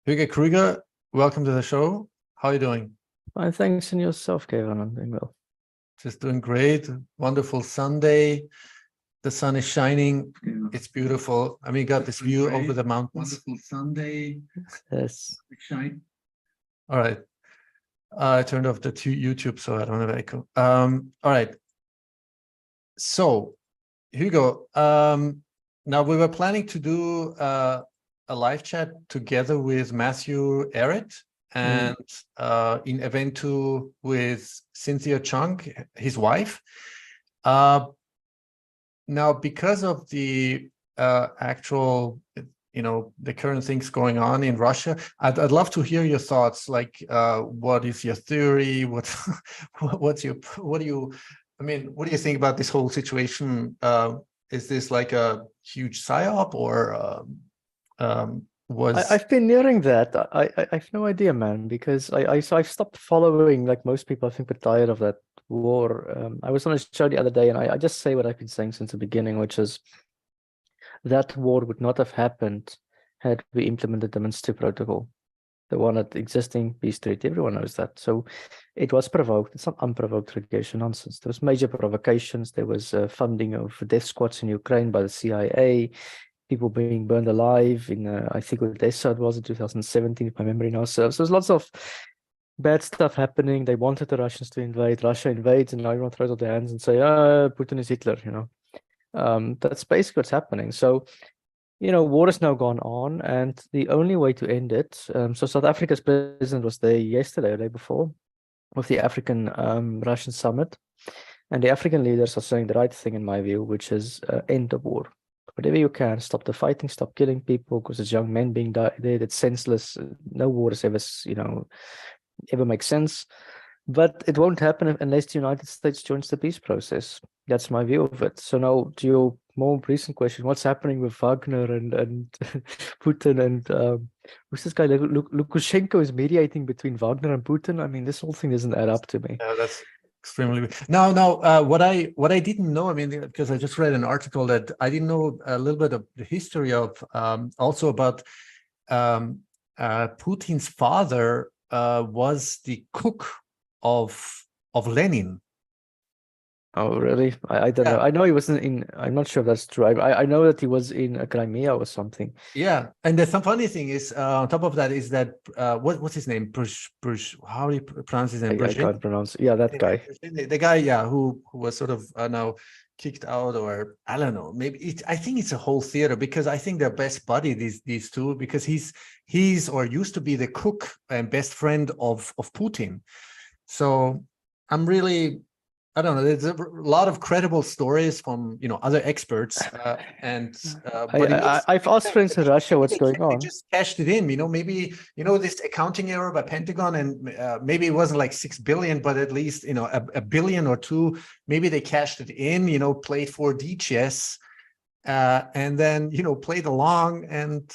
Hügo Krüger, welcome to the show. How are you doing? Fine, thanks. And yourself, Kevin? I'm doing well. Just doing great. Wonderful Sunday. The sun is shining. It's beautiful. I mean, you got this view over the mountains. Wonderful Sunday. Yes. Shine. All right. I turned off the YouTube, so I don't have echo. All right. So, Hügo, now we were planning to do a live chat together with Matthew Ehret and in event 2 with Cynthia Chung, his wife. Now, because of the actual, the current things going on in Russia, I'd love to hear your thoughts. Like, what is your theory? What do you think about this whole situation? Is this like a huge psyop, or I've been hearing that. I have no idea, man, because I've stopped following, like most people. I think we're tired of that war. I was on a show the other day, and I just say what I've been saying since the beginning, which is that war would not have happened had we implemented the Minsk II protocol, the one at existing peace treaty. Everyone knows that. So it was provoked. It's not unprovoked retaliation nonsense. There was major provocations. There was funding of death squads in Ukraine by the CIA. People being burned alive in, I think Odessa it was in 2017, if my memory now serves. There's lots of bad stuff happening. They wanted the Russians to invade. Russia invades, and now everyone throws up their hands and say, Putin is Hitler, That's basically what's happening. So, war has now gone on, and the only way to end it, so South Africa's president was there yesterday or the day before with the African Russian summit, and the African leaders are saying the right thing, in my view, which is end the war. Whatever you can, stop the fighting, stop killing people, because it's young men being dead. It's senseless. No war is ever makes sense. But it won't happen unless the United States joins the peace process. That's my view of it. So now, to your more recent question, what's happening with Wagner and Putin and who's this guy? Lukashenko is mediating between Wagner and Putin. I mean, this whole thing doesn't add up to me. Yeah, that's extremely weird. Now, what I didn't know, I mean, because I just read an article that I didn't know a little bit of the history of, also about Putin's father was the cook of Lenin. Oh, really? I don't know. I know he wasn't in. I'm not sure if that's true. I know that he was in Crimea or something. Yeah, and there's some funny thing is on top of that is that what's his name? How do you pronounce his name? I can't pronounce. Yeah, that guy. The guy, yeah, who was sort of now kicked out, or I don't know. Maybe I think it's a whole theater, because I think they're best buddy, these two, because he's or used to be the cook and best friend of Putin. So I'm really. I don't know. There's a lot of credible stories from other experts, I've asked friends in Russia what's going on. They just cashed it in. Maybe this accounting error by Pentagon, and maybe it wasn't like 6 billion, but at least a billion or two. Maybe they cashed it in. Played 4D chess, and then played along, and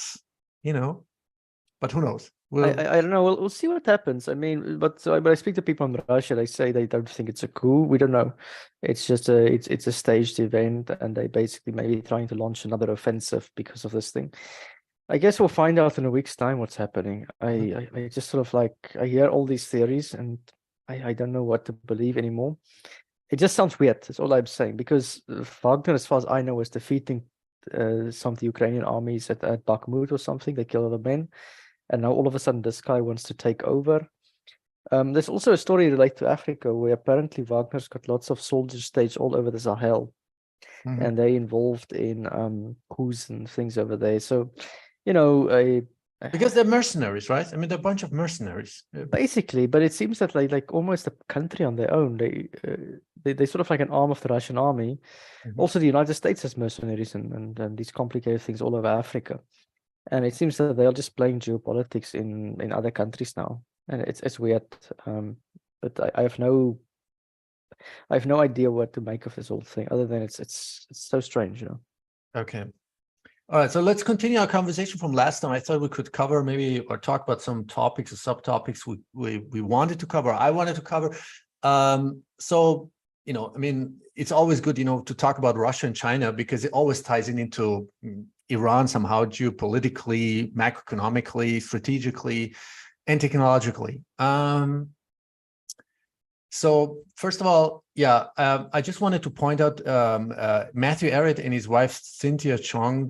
but who knows? I don't know. We'll see what happens. I mean, but I speak to people in Russia. They say they don't think it's a coup. We don't know. It's just it's a staged event, and they basically maybe trying to launch another offensive because of this thing. I guess we'll find out in a week's time what's happening. I just sort of like I hear all these theories, and I don't know what to believe anymore. It just sounds weird. That's all I'm saying, because Wagner, as far as I know, was defeating some of the Ukrainian armies at Bakhmut or something. They killed other men. And now all of a sudden this guy wants to take over. There's also a story related to Africa where apparently Wagner's got lots of soldiers staged all over the Sahel. And they're involved in coups and things over there. So, because they're mercenaries, right? I mean, they're a bunch of mercenaries. Basically, but it seems that like almost a country on their own. They sort of like an arm of the Russian army. Also, the United States has mercenaries and these complicated things all over Africa. And it seems that they are just playing geopolitics in other countries now, and it's weird. But I have no idea what to make of this whole thing, other than it's so strange, Okay, all right. So let's continue our conversation from last time. I thought we could cover maybe or talk about some topics or subtopics we wanted to cover. I wanted to cover. So I mean, it's always good to talk about Russia and China, because it always ties into Iran somehow geopolitically, macroeconomically, strategically, and technologically. So first of all, I just wanted to point out Matthew Ehret and his wife Cynthia Chong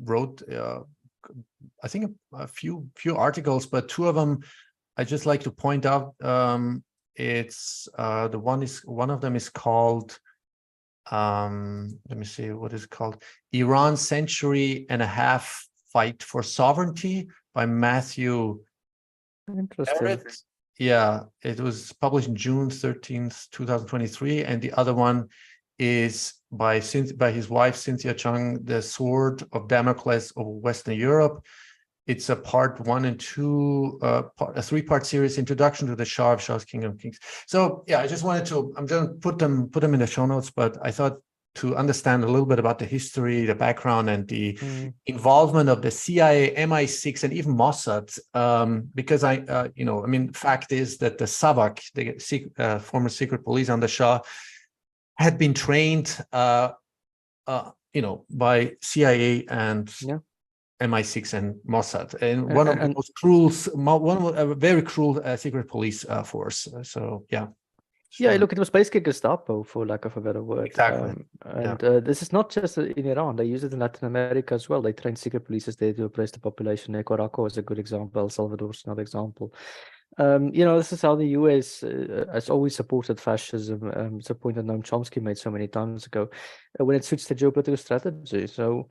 wrote, I think, a few articles, but two of them I just like to point out. It's one of them is called, let me see what is it called, Iran Century and a Half Fight for Sovereignty by Matthew Ehret. Yeah, it was published June 13th, 2023. And the other one is by his wife, Cynthia Chung, The Sword of Damocles of Western Europe. It's a part 1 and 2, a 3-part series, Introduction to the Shah of Shah's Kingdom of Kings. So yeah, I just wanted to, I'm going to put them in the show notes, but I thought to understand a little bit about the history, the background, and the involvement of the CIA, MI6, and even Mossad, because fact is that the Savak, the former secret police under Shah, had been trained, by CIA and MI6 and Mossad, and one of the most cruel, a very cruel secret police force. So yeah. Yeah, look, it was basically Gestapo, for lack of a better word. Exactly. This is not just in Iran. They use it in Latin America as well. They train secret police there to oppress the population. Nicaragua is a good example. El Salvador is another example. This is how the US has always supported fascism. It's a point that Noam Chomsky made so many times ago, when it suits the geopolitical strategy. So,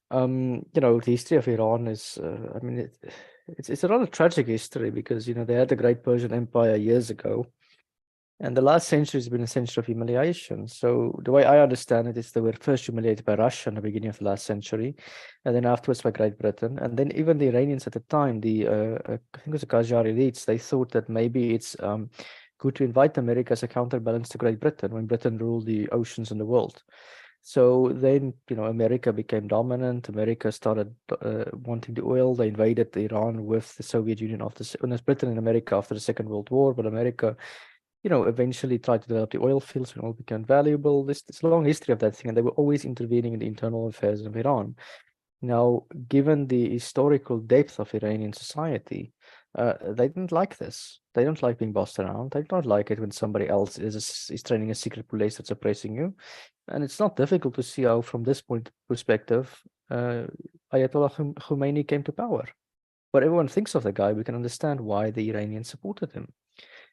the history of Iran is, it's a rather tragic history, because, they had the Great Persian Empire years ago. And the last century has been a century of humiliation. So the way I understand it is they were first humiliated by Russia in the beginning of the last century, and then afterwards by Great Britain. And then even the Iranians at the time, I think it was the Qajar elites, they thought that maybe it's good to invite America as a counterbalance to Great Britain when Britain ruled the oceans and the world. So then, America became dominant. America started wanting the oil. They invaded Iran with the Soviet Union Britain and America after the Second World War, but America eventually tried to develop the oil fields when oil became valuable. This a long history of that thing, and they were always intervening in the internal affairs of Iran. Now, given the historical depth of Iranian society, they didn't like this. They don't like being bossed around. They don't like it when somebody else is training a secret police that's oppressing you. And it's not difficult to see how, from this perspective, Ayatollah Khomeini came to power. What everyone thinks of the guy, we can understand why the Iranians supported him.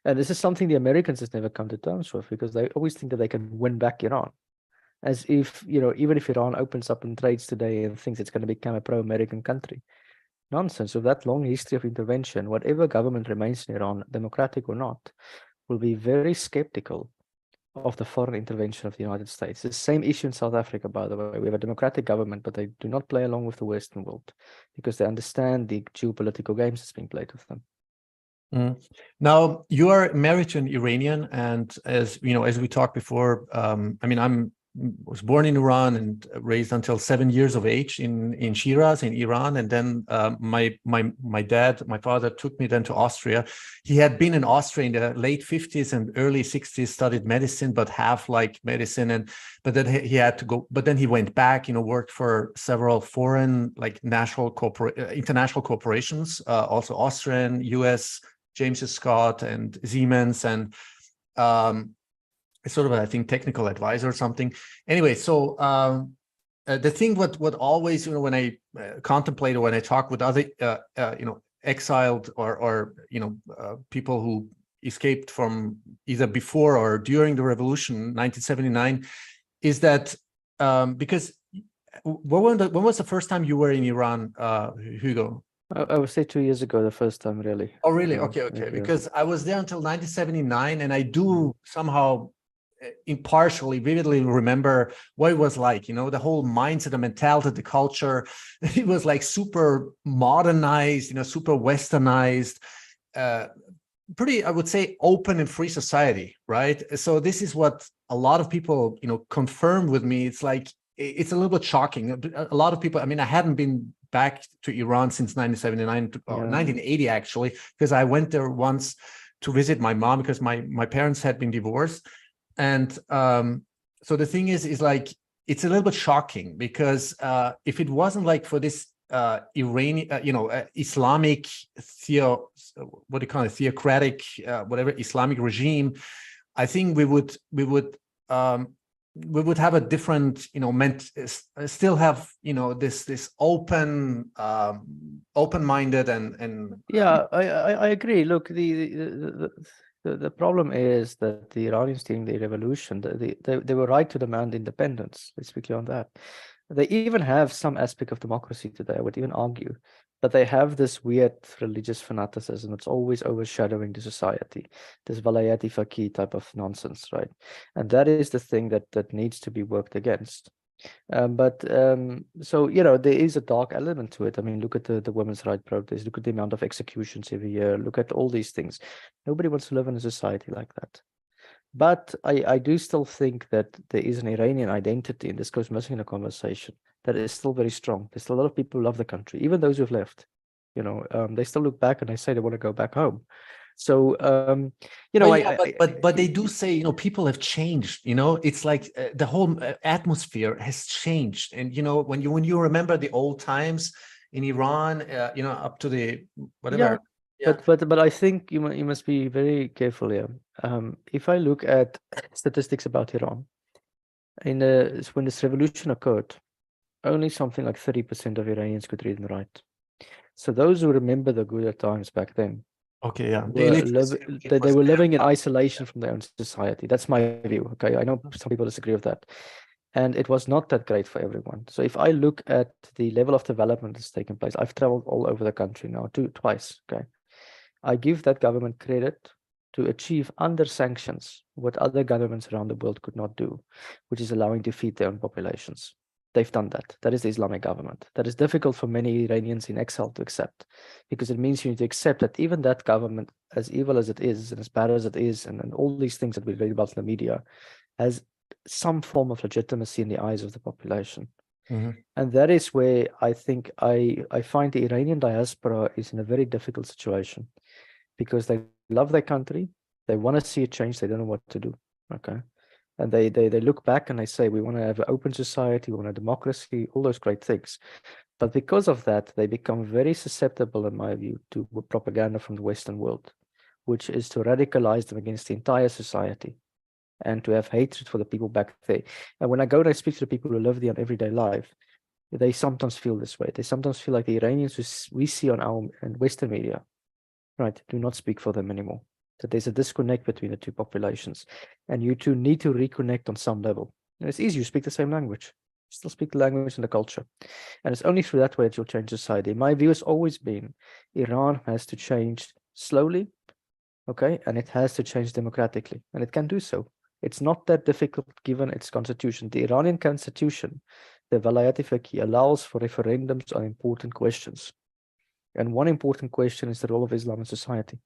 And this is something the Americans has never come to terms with, because they always think that they can win back Iran. As if, even if Iran opens up and trades today and thinks it's going to become a pro-American country. Nonsense. With that long history of intervention, whatever government remains in Iran, democratic or not, will be very skeptical of the foreign intervention of the United States. The same issue in South Africa, by the way. We have a democratic government, but they do not play along with the Western world, because they understand the geopolitical games that's being played with them. Now, you are married to an Iranian, and as we talked before, I was born in Iran and raised until 7 years of age in Shiraz in Iran, and then my father took me then to Austria. He had been in Austria in the late 50s and early 60s, studied medicine, but half like medicine, but then he had to go. But then he went back, worked for several foreign, like international corporations, also Austrian, US, James Scott and Siemens, and sort of, I think, technical advisor or something. Anyway, so the thing what always, when I contemplate or when I talk with other, exiled or people who escaped from either before or during the revolution, 1979, is that because when was the first time you were in Iran, Hügo? I would say 2 years ago, the first time, really. Oh, really? Okay. Because I was there until 1979, and I do somehow impartially, vividly remember what it was like, the whole mindset, the mentality, the culture. It was like super modernized, super westernized, pretty, I would say, open and free society, right? So this is what a lot of people, confirmed with me. It's like, it's a little bit shocking. A lot of people, I hadn't been back to Iran since 1979 to 1980, actually, because I went there once to visit my mom, because my parents had been divorced. And so the thing is like, it's a little bit shocking because if it wasn't like for this Iranian, Islamic what do you call it, theocratic, whatever Islamic regime, I think we would have a different, still have, this open-minded and Yeah, I agree. Look, the problem is that the Iranians during the revolution, they were right to demand independence. Let's be clear on that. They even have some aspect of democracy today, I would even argue, but they have this weird religious fanaticism that's always overshadowing the society, this Valayati Faqih type of nonsense, right? And that is the thing that needs to be worked against. So, there is a dark element to it. I mean, look at the women's rights protests, look at the amount of executions every year, look at all these things. Nobody wants to live in a society like that. But I do still think that there is an Iranian identity, and this goes missing in the conversation, that is still very strong. There's still a lot of people who love the country, even those who've left. They still look back and they say they want to go back home. So, but they do say, people have changed. It's like the whole atmosphere has changed. And when you remember the old times in Iran, up to the whatever. Yeah. But I think you must be very careful here. If I look at statistics about Iran, when this revolution occurred, only something like 30% of Iranians could read and write. So those who remember the good times back then, okay, yeah, they were living in isolation from their own society. That's my view. Okay, I know some people disagree with that, and it was not that great for everyone. So if I look at the level of development that's taken place, I've traveled all over the country now, twice. Okay, I give that government credit to achieve under sanctions what other governments around the world could not do, which is allowing to feed their own populations. They've done that. That is the Islamic government. That is difficult for many Iranians in exile to accept, because it means you need to accept that even that government, as evil as it is and as bad as it is, and all these things that we read about in the media, has some form of legitimacy in the eyes of the population. Mm-hmm. And that is where I think I find the Iranian diaspora is in a very difficult situation, because they love their country, they want to see it change, they don't know what to do. Okay. And they look back and they say, we want to have an open society, we want a democracy, all those great things. But because of that, they become very susceptible, in my view, to propaganda from the Western world, which is to radicalize them against the entire society and to have hatred for the people back there. And when I go and I speak to the people who live there in everyday life, they sometimes feel this way. They sometimes feel like the Iranians who we see on our and Western media, right, do not speak for them anymore. That there's a disconnect between the two populations, and you two need to reconnect on some level. And it's easy, you speak the same language, you still speak the language and the culture, and it's only through that way that you'll change society. My view has always been Iran has to change slowly, okay, and it has to change democratically, and it can do so. It's not that difficult given its constitution. The Iranian constitution, the Valayati Faqih, allows for referendums on important questions, and one important question is the role of Islam in society.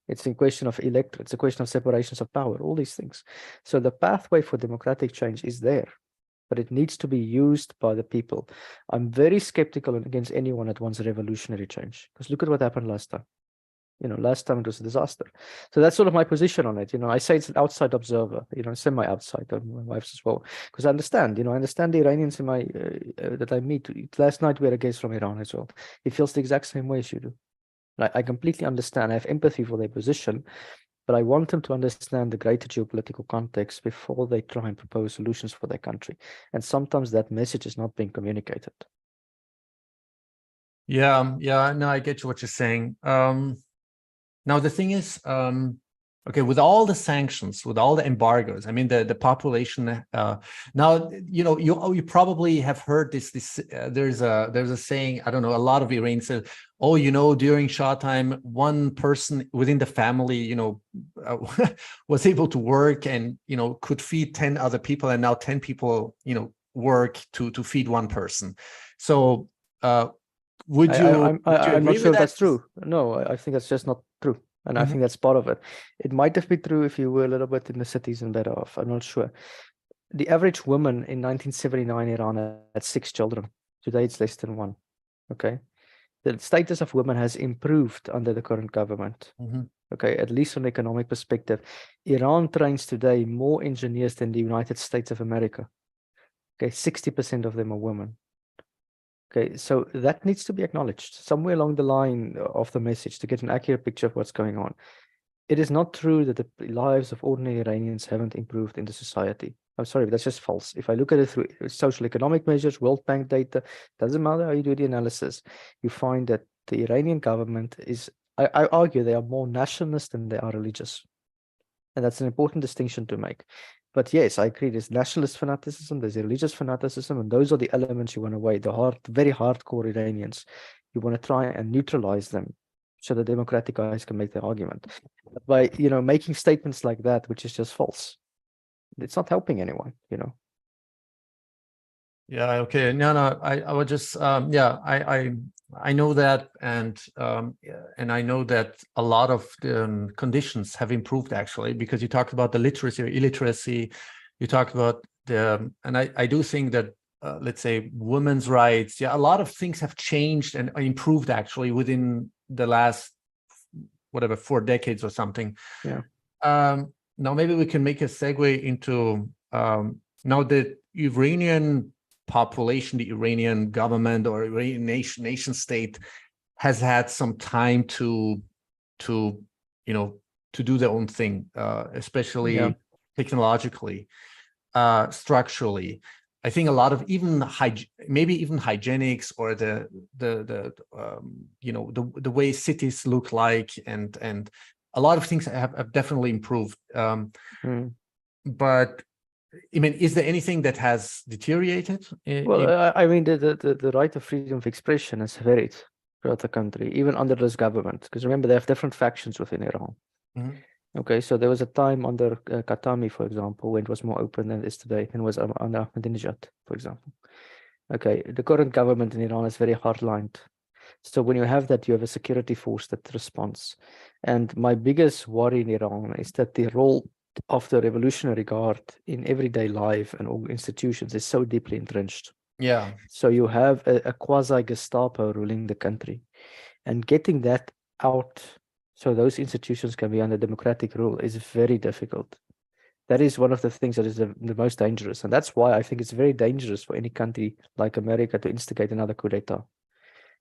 It's a question of electorate. It's a question of separations of power, all these things. So the pathway for democratic change is there, but it needs to be used by the people. I'm very skeptical against anyone that wants a revolutionary change, because look at what happened last time. Last time it was a disaster. So that's sort of my position on it. I say it's an outside observer, semi-outside, my wife's as well, because I understand, I understand the Iranians in that I meet. Last night we had a guest from Iran as well. He feels the exact same way as you do. I completely understand. I have empathy for their position, but I want them to understand the greater geopolitical context before they try and propose solutions for their country. And sometimes that message is not being communicated. Yeah, no, I get what you're saying. Now the thing is, okay, with all the sanctions, with all the embargoes, I mean, the population. Now, you probably have heard this. There's a saying. I don't know. A lot of Iranians say, "Oh, during Shah time, one person within the family, was able to work and could feed 10 other people, and now 10 people, work to feed one person." So, would you? I'm not sure if that's true. No, I think that's just not true. And I think that's part of it. It might have been true if you were a little bit in the cities and better off. I'm not sure. The average woman in 1979 Iran had 6 children. Today it's less than 1. Okay. The status of women has improved under the current government. Okay, at least from an economic perspective. Iran trains today more engineers than the United States of America. Okay, 60% of them are women. Okay, so that needs to be acknowledged somewhere along the line of the message to get an accurate picture of what's going on. It is not true that the lives of ordinary Iranians haven't improved in the society. I'm sorry, but that's just false. If I look at it through social economic measures, World Bank data, doesn't matter how you do the analysis, you find that the Iranian government is, I argue they are more nationalist than they are religious. And that's an important distinction to make. But yes, I agree, there's nationalist fanaticism, there's religious fanaticism, and those are the elements you want to weigh, the very hardcore Iranians. You want to try and neutralize them so the democratic guys can make their argument. But by, making statements like that, which is just false, it's not helping anyone, Yeah, okay. No, I would just yeah, I know that, and I know that a lot of the conditions have improved actually, because you talked about the literacy or illiteracy, you talked about the, and I do think that let's say women's rights, yeah, a lot of things have changed and improved actually within the last whatever 4 decades or something. Yeah. Now maybe we can make a segue into now the Iranian population, the Iranian government or Iranian nation state has had some time to do their own thing, especially technologically, structurally. I think a lot of even maybe even hygienics or the way cities look like, and a lot of things have definitely improved. But I mean, is there anything that has deteriorated? Well, I mean, the right of freedom of expression has varied throughout the country, even under this government. Because remember, they have different factions within Iran. Mm-hmm. Okay, so there was a time under Khatami, for example, when it was more open than it is today, and was under Ahmadinejad, for example. Okay, the current government in Iran is very hard-lined. So when you have that, you have a security force that responds. And my biggest worry in Iran is that the role of the Revolutionary Guard in everyday life and all institutions is so deeply entrenched. Yeah. So you have a quasi-Gestapo ruling the country, and getting that out so those institutions can be under democratic rule is very difficult. That is one of the things that is the most dangerous. And that's why I think it's very dangerous for any country like America to instigate another coup d'etat.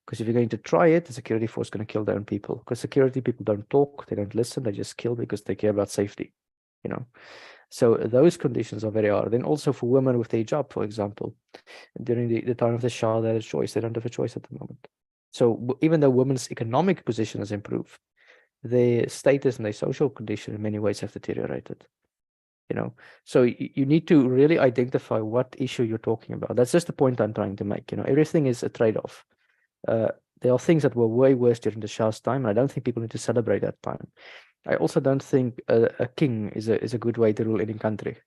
Because if you're going to try it, the security force is going to kill their own people. Because security people don't talk, they don't listen, they just kill because they care about safety. So those conditions are very hard. Then also for women with the hijab, for example, during the time of the Shah, they had a choice. They don't have a choice at the moment. So even though women's economic position has improved, their status and their social condition in many ways have deteriorated. So you need to really identify what issue you're talking about. That's just the point I'm trying to make. Everything is a trade-off. There are things that were way worse during the Shah's time, and I don't think people need to celebrate that time. I also don't think a king is a good way to rule any country.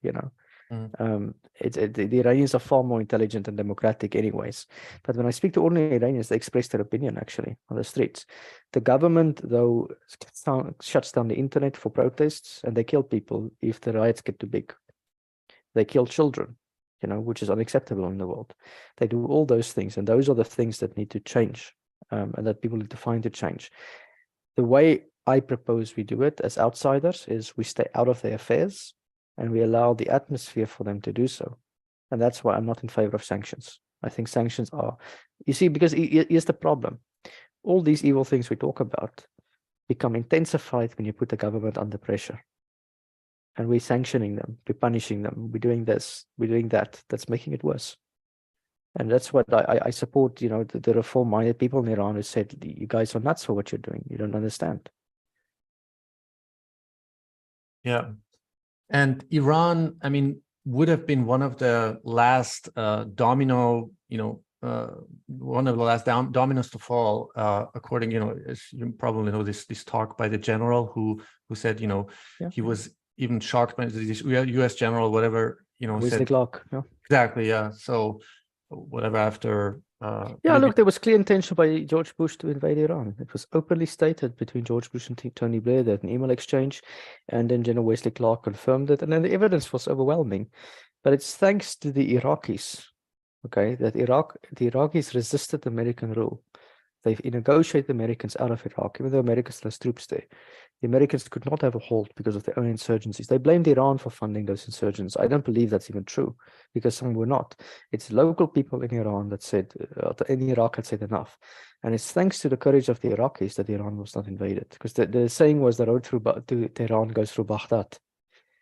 The Iranians are far more intelligent and democratic anyways. But when I speak to ordinary Iranians, they express their opinion actually on the streets. The government, though, shuts down the internet for protests, and they kill people if the riots get too big. They kill children, which is unacceptable in the world. They do all those things, and those are the things that need to change, and that people need to find to change. The way I propose we do it as outsiders is we stay out of their affairs, and we allow the atmosphere for them to do so. And that's why I'm not in favor of sanctions. I think sanctions are, you see, because here's the problem. All these evil things we talk about become intensified when you put the government under pressure. And we're sanctioning them, we're punishing them, we're doing this, we're doing that. That's making it worse. And that's what I support, the reform-minded people in Iran who said, you guys are nuts for what you're doing. You don't understand. Yeah. And Iran, I mean, would have been one of the last domino, one of the last dominoes to fall, according, as you probably know, this talk by the general who said, he was even shocked by this U.S. general, whatever, Wesley Clark. Yeah. Exactly. Yeah. So whatever after. Look, there was clear intention by George Bush to invade Iran. It was openly stated between George Bush and Tony Blair, that an email exchange, and then General Wesley Clark confirmed it, and then the evidence was overwhelming. But it's thanks to the Iraqis, okay, that the Iraqis resisted American rule. They've negotiated the Americans out of Iraq, even though America still has troops there. The Americans could not have a hold because of their own insurgencies. They blamed Iran for funding those insurgents. I don't believe that's even true, because some were not. It's local people in Iran that said, in Iraq had said enough. And it's thanks to the courage of the Iraqis that Iran was not invaded. Because the saying was the road through to Tehran goes through Baghdad.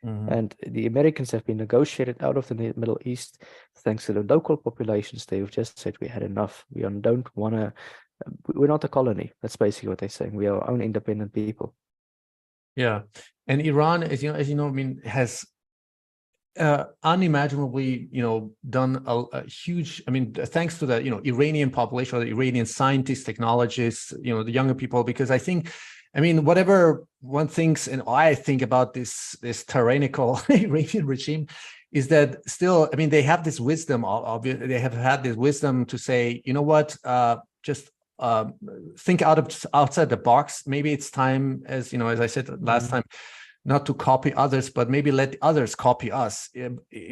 And the Americans have been negotiated out of the Middle East thanks to the local populations. They've just said, we had enough. We don't want to, we're not a colony. That's basically what they're saying. We are our own independent people. Yeah, and Iran, as you know, I mean, has unimaginably, done a huge. I mean, thanks to the Iranian population, or the Iranian scientists, technologists, the younger people. Because I think, I mean, whatever one thinks, and I think about this tyrannical Iranian regime, is that still, I mean, they have this wisdom. Obviously, they have had this wisdom to say, you know what, just think outside the box. Maybe it's time, as I said last time, not to copy others, but maybe let others copy us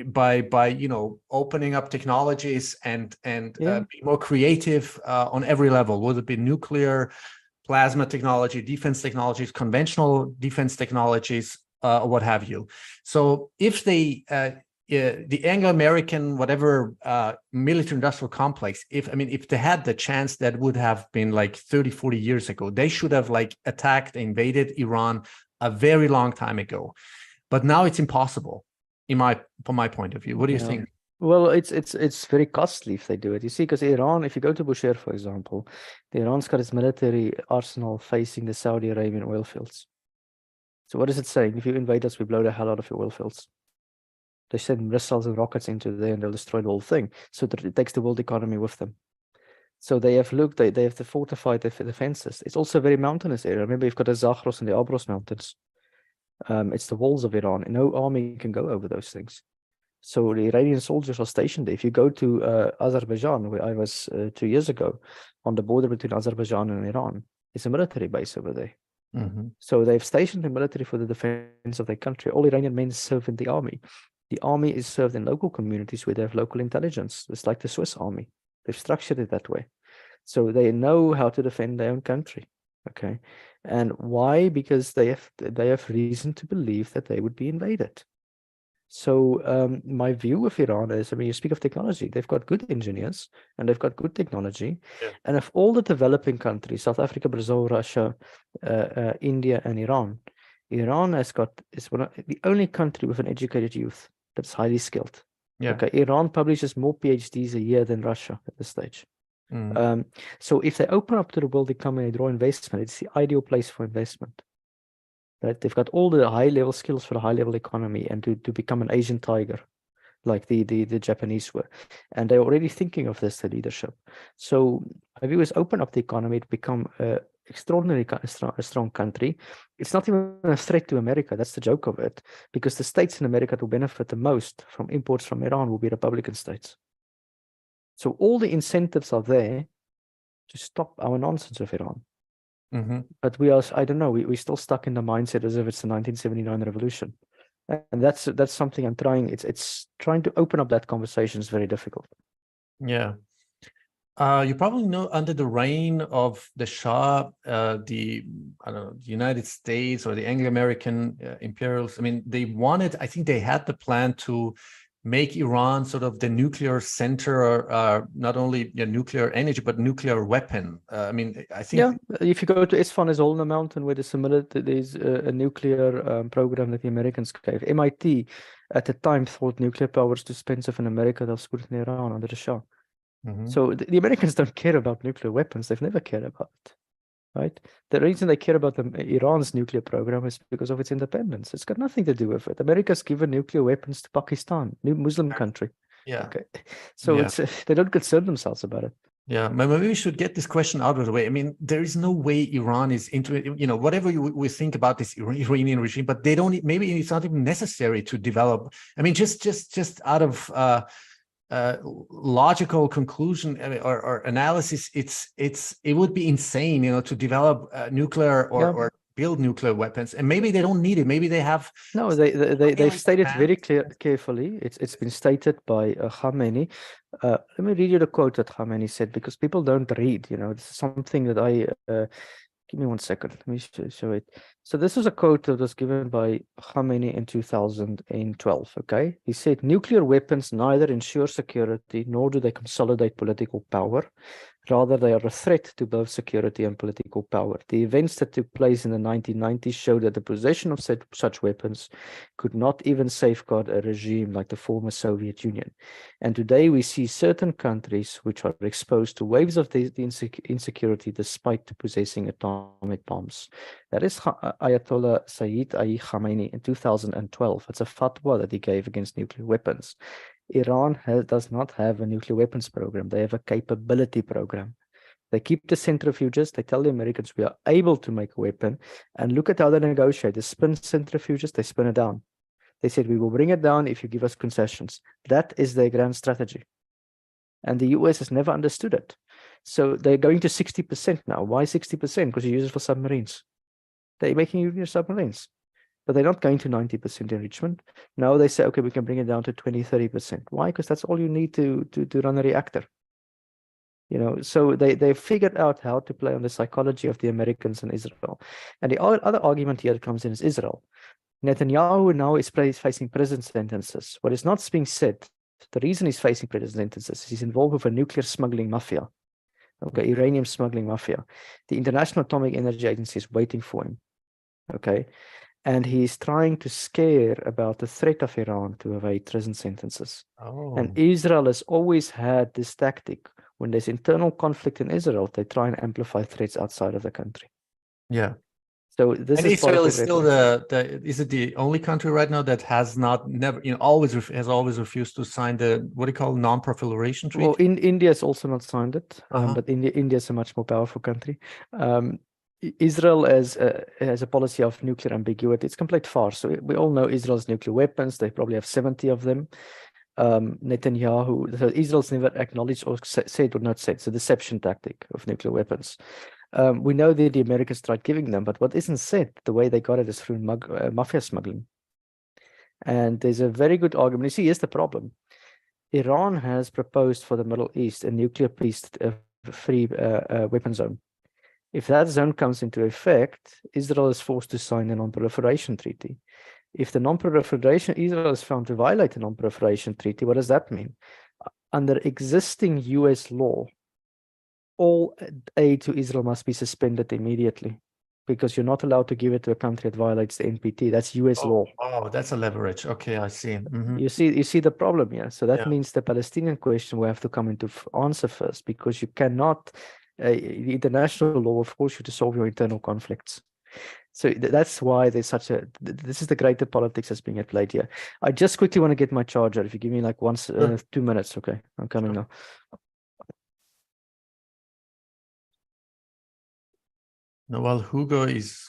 by opening up technologies and be more creative on every level. Would it be nuclear, plasma technology, defense technologies, conventional defense technologies, or what have you? So if they the Anglo-American, whatever, military-industrial complex, if they had the chance, that would have been like 30, 40 years ago. They should have attacked, invaded Iran a very long time ago. But now it's impossible, from my point of view. What do you think? Well, it's very costly if they do it. You see, because Iran, if you go to Bushehr, for example, Iran's got its military arsenal facing the Saudi Arabian oil fields. So what is it saying? If you invade us, we blow the hell out of your oil fields. They send missiles and rockets into there and they'll destroy the whole thing. So that it takes the world economy with them. So they have looked, they have to fortify their defenses. It's also a very mountainous area. Remember, you've got the Zagros and the Abros mountains. It's the walls of Iran, and no army can go over those things. So the Iranian soldiers are stationed there. If you go to Azerbaijan, where I was 2 years ago, on the border between Azerbaijan and Iran, it's a military base over there. So they've stationed the military for the defense of their country. All Iranian men serve in the army. The army is served in local communities where they have local intelligence. It's like the Swiss army. They've structured it that way. So they know how to defend their own country. Okay. And why? Because they have reason to believe that they would be invaded. So my view of Iran is, you speak of technology, they've got good engineers and they've got good technology. And of all the developing countries, South Africa, Brazil, Russia, India, and Iran is the only country with an educated youth that's highly skilled. Okay, Iran publishes more PhDs a year than Russia at this stage. So if they open up to the world economy and draw investment, it's the ideal place for investment. Right? They've got all the high-level skills for the high-level economy and to become an Asian tiger, like the Japanese were. And they're already thinking of this, the leadership. So my view is open up the economy to become extraordinarily strong country. It's not even a threat to America. That's the joke of it, because the states in America that will benefit the most from imports from Iran will be Republican states. So all the incentives are there to stop our nonsense with Iran. But I don't know, we're still stuck in the mindset as if it's the 1979 revolution. And that's something I'm trying. It's trying to open up that conversation is very difficult. Yeah. You probably know, under the reign of the Shah, the United States or the Anglo-American imperials, I think they had the plan to make Iran sort of the nuclear center, or not only nuclear energy, but nuclear weapon. I think... if you go to Isfahan, is all in the mountain where there's a nuclear program that the Americans gave. MIT at the time thought nuclear power is too expensive in America, they'll put it in Iran under the Shah. So the Americans don't care about nuclear weapons. They've never cared about it, right? The reason they care about Iran's nuclear program is because of its independence. It's got nothing to do with it. America's given nuclear weapons to Pakistan, new Muslim country. Okay, so they don't concern themselves about it. Yeah, maybe we should get this question out of the way. There is no way Iran is into it. Whatever we think about this Iranian regime, but they don't. Maybe it's not even necessary to develop. Just out of logical conclusion or analysis, it would be insane, to develop nuclear or build nuclear weapons, and maybe they don't need it. Maybe they have. No, they've stated planned. very carefully. It's been stated by Khamenei. Let me read you the quote that Khamenei said, because people don't read. You know, this is something that I. Give me 1 second. Let me show it. So this was a quote that was given by Khamenei in 2012. Okay, he said, "Nuclear weapons neither ensure security nor do they consolidate political power. Rather, they are a threat to both security and political power. The events that took place in the 1990s showed that the possession of such weapons could not even safeguard a regime like the former Soviet Union. And today we see certain countries which are exposed to waves of the insecurity despite possessing atomic bombs." That is Ayatollah Sayyid Ali Khamenei in 2012. It's a fatwa that he gave against nuclear weapons. Iran does not have a nuclear weapons program. They have a capability program. They keep the centrifuges. They tell the Americans, we are able to make a weapon. And look at how they negotiate. They spin centrifuges, they spin it down. They said, we will bring it down if you give us concessions. That is their grand strategy. And the US has never understood it. So they're going to 60% now. Why 60%? Because you use it for submarines. They're making nuclear submarines. But they're not going to 90% enrichment. Now they say, okay, we can bring it down to 20, 30%. Why? Because that's all you need to run a reactor. You know, so they figured out how to play on the psychology of the Americans and Israel. And the other argument here that comes in is Israel. Netanyahu now is facing prison sentences. What is not being said, the reason he's facing prison sentences is he's involved with a nuclear smuggling mafia. Okay, uranium smuggling mafia. The International Atomic Energy Agency is waiting for him. Okay. And he's trying to scare about the threat of Iran to evade prison sentences. Oh. And Israel has always had this tactic. When there's internal conflict in Israel, they try and amplify threats outside of the country. Yeah. So this and is Israel is still is it the only country right now that has never has always refused to sign the, what do you call, non-proliferation treaty? Well, India has also not signed it, but India is a much more powerful country. Israel has a policy of nuclear ambiguity. It's complete farce. So we all know Israel's nuclear weapons. They probably have 70 of them. Netanyahu, so Israel's never acknowledged or said or not said. It's a deception tactic of nuclear weapons. We know that the Americans tried giving them, but what isn't said, the way they got it is through mafia smuggling. And there's a very good argument. You see, here's the problem. Iran has proposed for the Middle East a nuclear peace free weapon zone. If that zone comes into effect, Israel is forced to sign a non-proliferation treaty. If the non-proliferation, Israel is found to violate the non-proliferation treaty, what does that mean? Under existing US law, all aid to Israel must be suspended immediately, because you're not allowed to give it to a country that violates the NPT. That's US law. Oh, that's a leverage. Okay, I see. Mm-hmm. You see the problem here. So that means the Palestinian question will have to come into answer first, because you cannot. The international law will force you to solve your internal conflicts. So that's why there's such a. This is the greater politics that's being played here. I just quickly want to get my charger. If you give me like 2 minutes, okay, I'm coming now. Now, while Hügo is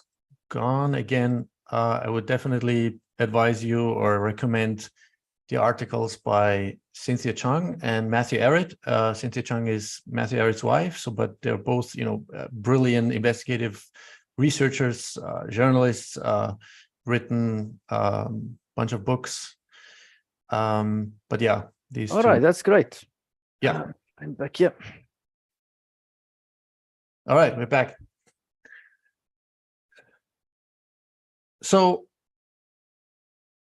gone again, I would definitely advise you or recommend the articles by Cynthia Chung and Matthew Arrett. Cynthia Chung is Matthew Arrett's wife, but they're both, brilliant investigative researchers, journalists, written a bunch of books. But yeah, these All two. right, that's great. Yeah. I'm back here. All right, we're back. So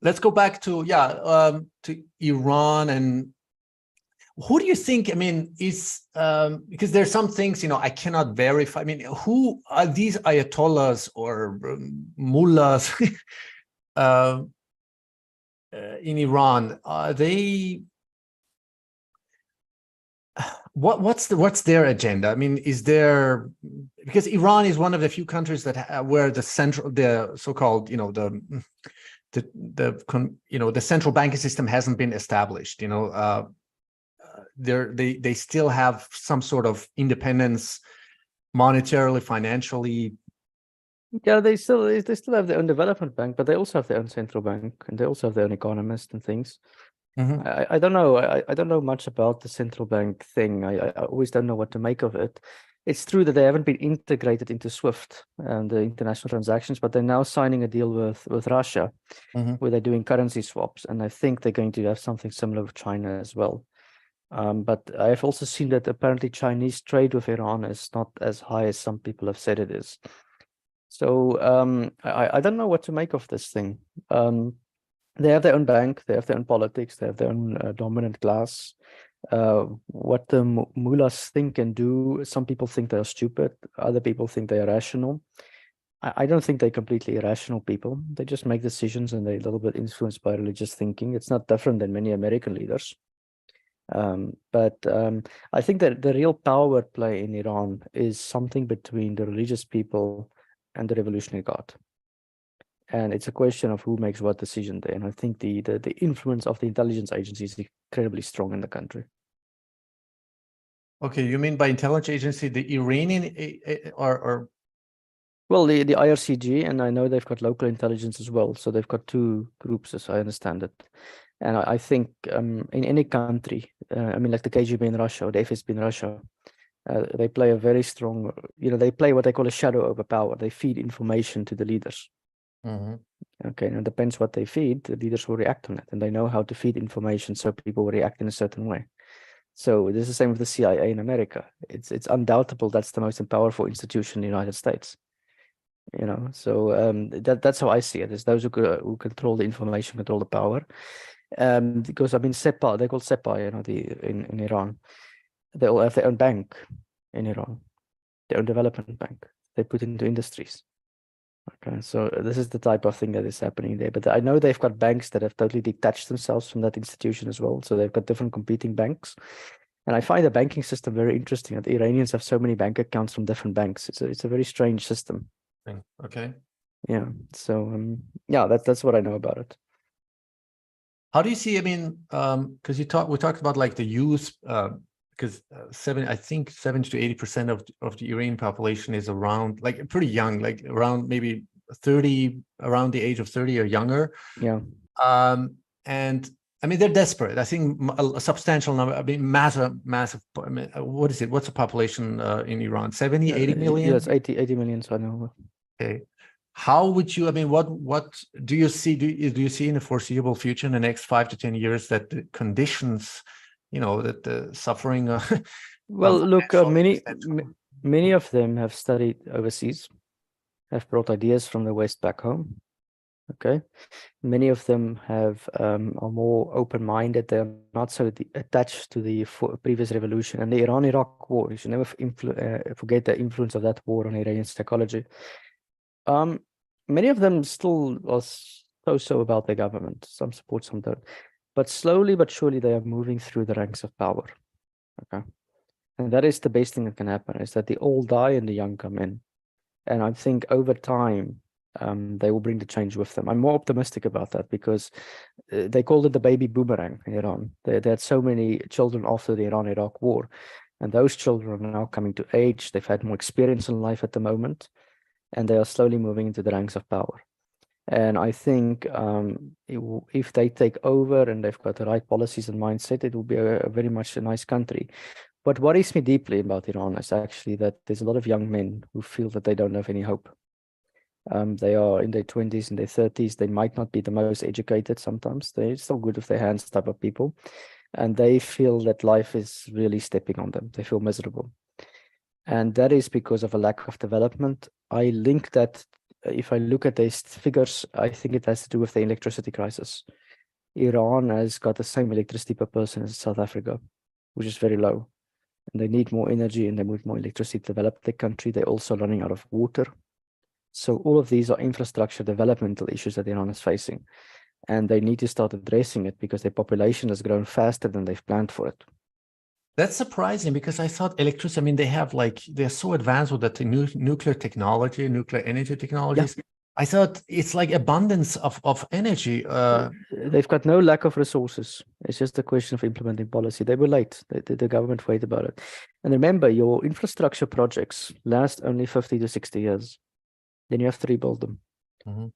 let's go back to Iran. And who do you think, is because there's some things, I cannot verify. Who are these ayatollahs or mullahs in Iran? Are they, what's their agenda? Is there, because Iran is one of the few countries that where the so-called, the central banking system hasn't been established. They still have some sort of independence, monetarily, financially. Yeah, they still have their own development bank, but they also have their own central bank, and they also have their own economist and things. Mhm. I don't know. I don't know much about the central bank thing. I always don't know what to make of it. It's true that they haven't been integrated into SWIFT and the international transactions, but they're now signing a deal with Russia, Mhm. where they're doing currency swaps, and I think they're going to have something similar with China as well. But I've also seen that apparently Chinese trade with Iran is not as high as some people have said it is. So I don't know what to make of this thing. They have their own bank, they have their own politics, they have their own dominant class. What the mullahs think and do, some people think they are stupid, other people think they are rational. I don't think they're completely irrational people. They just make decisions and they're a little bit influenced by religious thinking. It's not different than many American leaders. But I think that the real power play in Iran is something between the religious people and the Revolutionary Guard. And it's a question of who makes what decision there. And I think the influence of the intelligence agencies is incredibly strong in the country. Okay, you mean by intelligence agency, the Iranian or Well, the IRCG, and I know they've got local intelligence as well. So they've got two groups, as I understand it. And I think in any country, I mean, like the KGB in Russia or the FSB in Russia, they play a very strong, they play what they call a shadow over power. They feed information to the leaders. Mhm. Okay, and it depends what they feed, the leaders will react on it, and they know how to feed information so people will react in a certain way. So this is the same with the CIA in America. It's undoubtable that's the most powerful institution in the United States. So that's how I see it. Is those who control the information, control the power. Because I mean, SEPA, they're called SEPA, in Iran. They all have their own bank in Iran, their own development bank. They put into industries. Okay, so this is the type of thing that is happening there. But I know they've got banks that have totally detached themselves from that institution as well. So they've got different competing banks. And I find the banking system very interesting. That the Iranians have so many bank accounts from different banks. It's a very strange system. Okay. Yeah. So yeah, that's what I know about it. How do you see? I mean, because we talked about like the youth, because I think 70 to 80% of the Iranian population is around like pretty young, like around maybe 30, around the age of 30 or younger. Yeah. And I mean, they're desperate. I think a substantial number, I mean, massive. I mean, what is it? What's the population in Iran? 70, 80 million? Yes, 80 million. So I know. Okay. How would you, I mean, what do you see? Do you see in the foreseeable future, in the next 5 to 10 years, that the conditions, that the suffering? Well, look, many existential- of them have studied overseas, have brought ideas from the West back home. Okay, many of them are more open-minded. They're not so attached to the previous revolution and the Iran-Iraq war. You should never forget the influence of that war on Iranian psychology. Many of them still are so about their government. Some support, some don't. But slowly but surely they are moving through the ranks of power. Okay. And that is the best thing that can happen, is that the old die and the young come in. And I think over time, they will bring the change with them. I'm more optimistic about that because they called it the baby boomerang in Iran. They had so many children after the Iran-Iraq war. And those children are now coming to age. They've had more experience in life at the moment. And they are slowly moving into the ranks of power. And I think if they take over and they've got the right policies and mindset, it will be a very much a nice country. What worries me deeply about Iran is actually that there's a lot of young men who feel that they don't have any hope. They are in their 20s and their 30s. They might not be the most educated sometimes. They're still good with their hands type of people. And they feel that life is really stepping on them. They feel miserable. And that is because of a lack of development. I link that, if I look at these figures, I think it has to do with the electricity crisis. Iran has got the same electricity per person as South Africa, which is very low. And they need more energy and they need more electricity to develop the country. They're also running out of water. So all of these are infrastructure developmental issues that Iran is facing. And they need to start addressing it because their population has grown faster than they've planned for it. That's surprising because I thought electricity, I mean, they're so advanced with the nuclear technology, nuclear energy technologies. Yeah. I thought it's like abundance of energy. They've got no lack of resources. It's just a question of implementing policy. They were late. The government waited about it. And remember, your infrastructure projects last only 50 to 60 years. Then you have to rebuild them.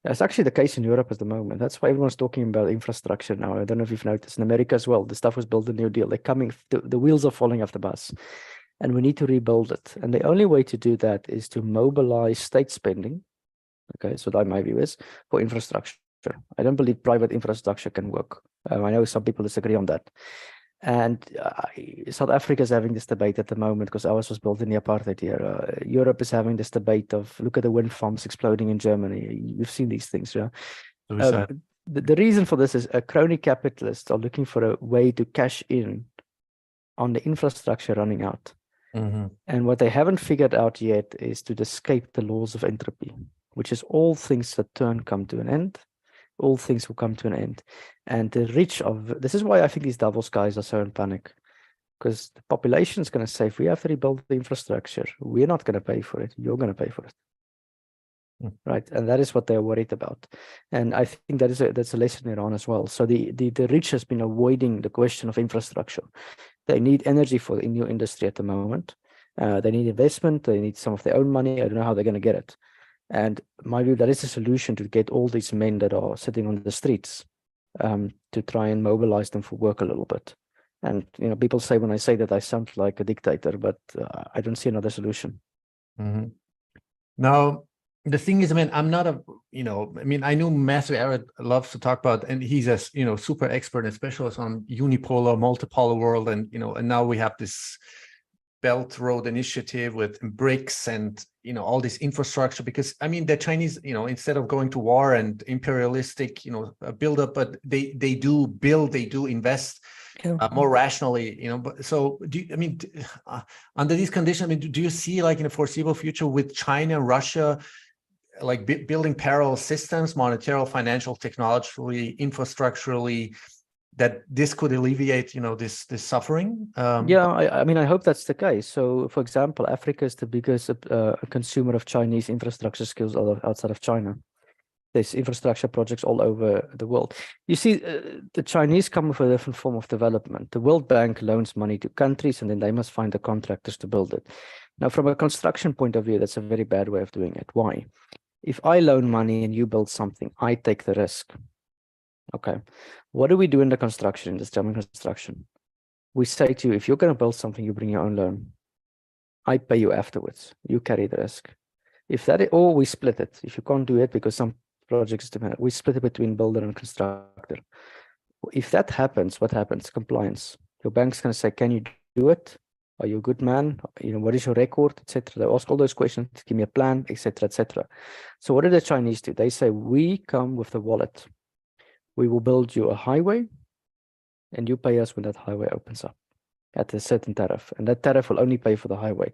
That's actually the case in Europe at the moment. That's why everyone's talking about infrastructure now. I don't know if you've noticed in America as well. The stuff was built in the New Deal. They're coming, the wheels are falling off the bus, and we need to rebuild it. And the only way to do that is to mobilize state spending. Okay, so that my view is for infrastructure. I don't believe private infrastructure can work. I know some people disagree on that. And South Africa is having this debate at the moment because ours was built in the apartheid era. Europe is having this debate of look at the wind farms exploding in Germany. You've seen these things, yeah. The reason for this is crony capitalists are looking for a way to cash in on the infrastructure running out. And what they haven't figured out yet is to escape the laws of entropy, which is all things that come to an end. All things will come to an end. And the rich of this is why I think these Davos guys are so in panic, because the population is going to say, if we have to rebuild the infrastructure, we're not going to pay for it. You're going to pay for it. Right. And that is what they're worried about. And I think that's a lesson in Iran as well. So the rich has been avoiding the question of infrastructure. They need energy for the new industry at the moment. They need investment. They need some of their own money. I don't know how they're going to get it. And my view, that is a solution to get all these men that are sitting on the streets to try and mobilize them for work a little bit. And, you know, people say when I say that I sound like a dictator, but I don't see another solution. Now, the thing is, I mean, I'm not I know Matthew Arrett loves to talk about, and he's a, super expert and specialist on unipolar, multipolar world. And, and now we have this Belt Road Initiative with BRICS and, all this infrastructure, because I mean, the Chinese, instead of going to war and imperialistic, build up, but they do build, they do invest more rationally, but so under these conditions, do you see like in the foreseeable future with China, Russia, like building parallel systems, monetary, financial, technologically, infrastructurally, that this could alleviate, this suffering? Yeah, I mean, I hope that's the case. So, for example, Africa is the biggest consumer of Chinese infrastructure skills outside of China. There's infrastructure projects all over the world. You see, the Chinese come with a different form of development. The World Bank loans money to countries, and then they must find the contractors to build it. Now, from a construction point of view, that's a very bad way of doing it. Why? If I loan money and you build something, I take the risk. Okay. What do we do in the construction, in this German construction? We say to you, if you're going to build something, you bring your own loan. I pay you afterwards. You carry the risk. Or we split it. If you can't do it because some projects depend, we split it between builder and constructor. If that happens, what happens? Compliance. Your bank's going to say, can you do it? Are you a good man? What is your record, etc. They ask all those questions. Give me a plan, etc., etc. So what do the Chinese do? They say, we come with the wallet. We will build you a highway, and you pay us when that highway opens up at a certain tariff. And that tariff will only pay for the highway.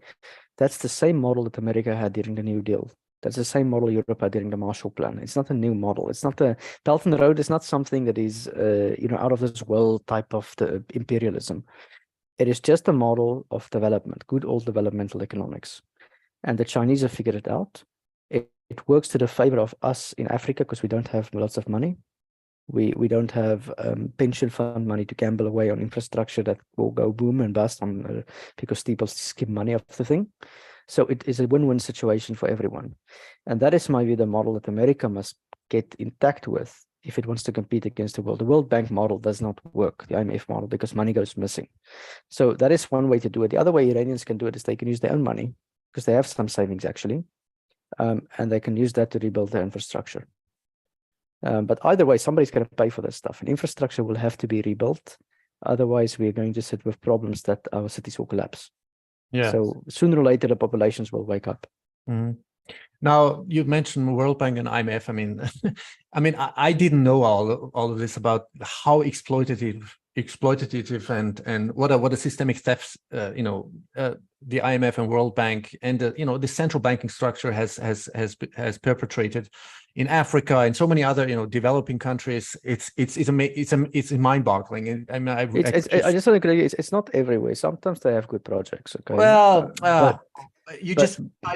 That's the same model that America had during the New Deal. That's the same model Europe had during the Marshall Plan. It's not a new model. It's not the Belt and Road is not something that is, out of this world type of the imperialism. It is just a model of development, good old developmental economics. And the Chinese have figured it out. It works to the favor of us in Africa because we don't have lots of money. We don't have pension fund money to gamble away on infrastructure that will go boom and bust on because people skim money off the thing. So it is a win-win situation for everyone. And that is my view, the model that America must get intact with if it wants to compete against the world. The World Bank model does not work, the IMF model, because money goes missing. So that is one way to do it. The other way Iranians can do it is they can use their own money because they have some savings actually. And they can use that to rebuild their infrastructure. But either way, somebody's going to pay for this stuff, and infrastructure will have to be rebuilt. Otherwise, we are going to sit with problems that our cities will collapse. Yeah. So sooner or later, the populations will wake up. Now, you mentioned World Bank and IMF. I didn't know all of this about how exploitative and what are the systemic steps the IMF and World Bank and the central banking structure has perpetrated in Africa and so many other developing countries. It's mind-boggling. I just want to agree. It's not everywhere. Sometimes they have good projects. Okay. Well, I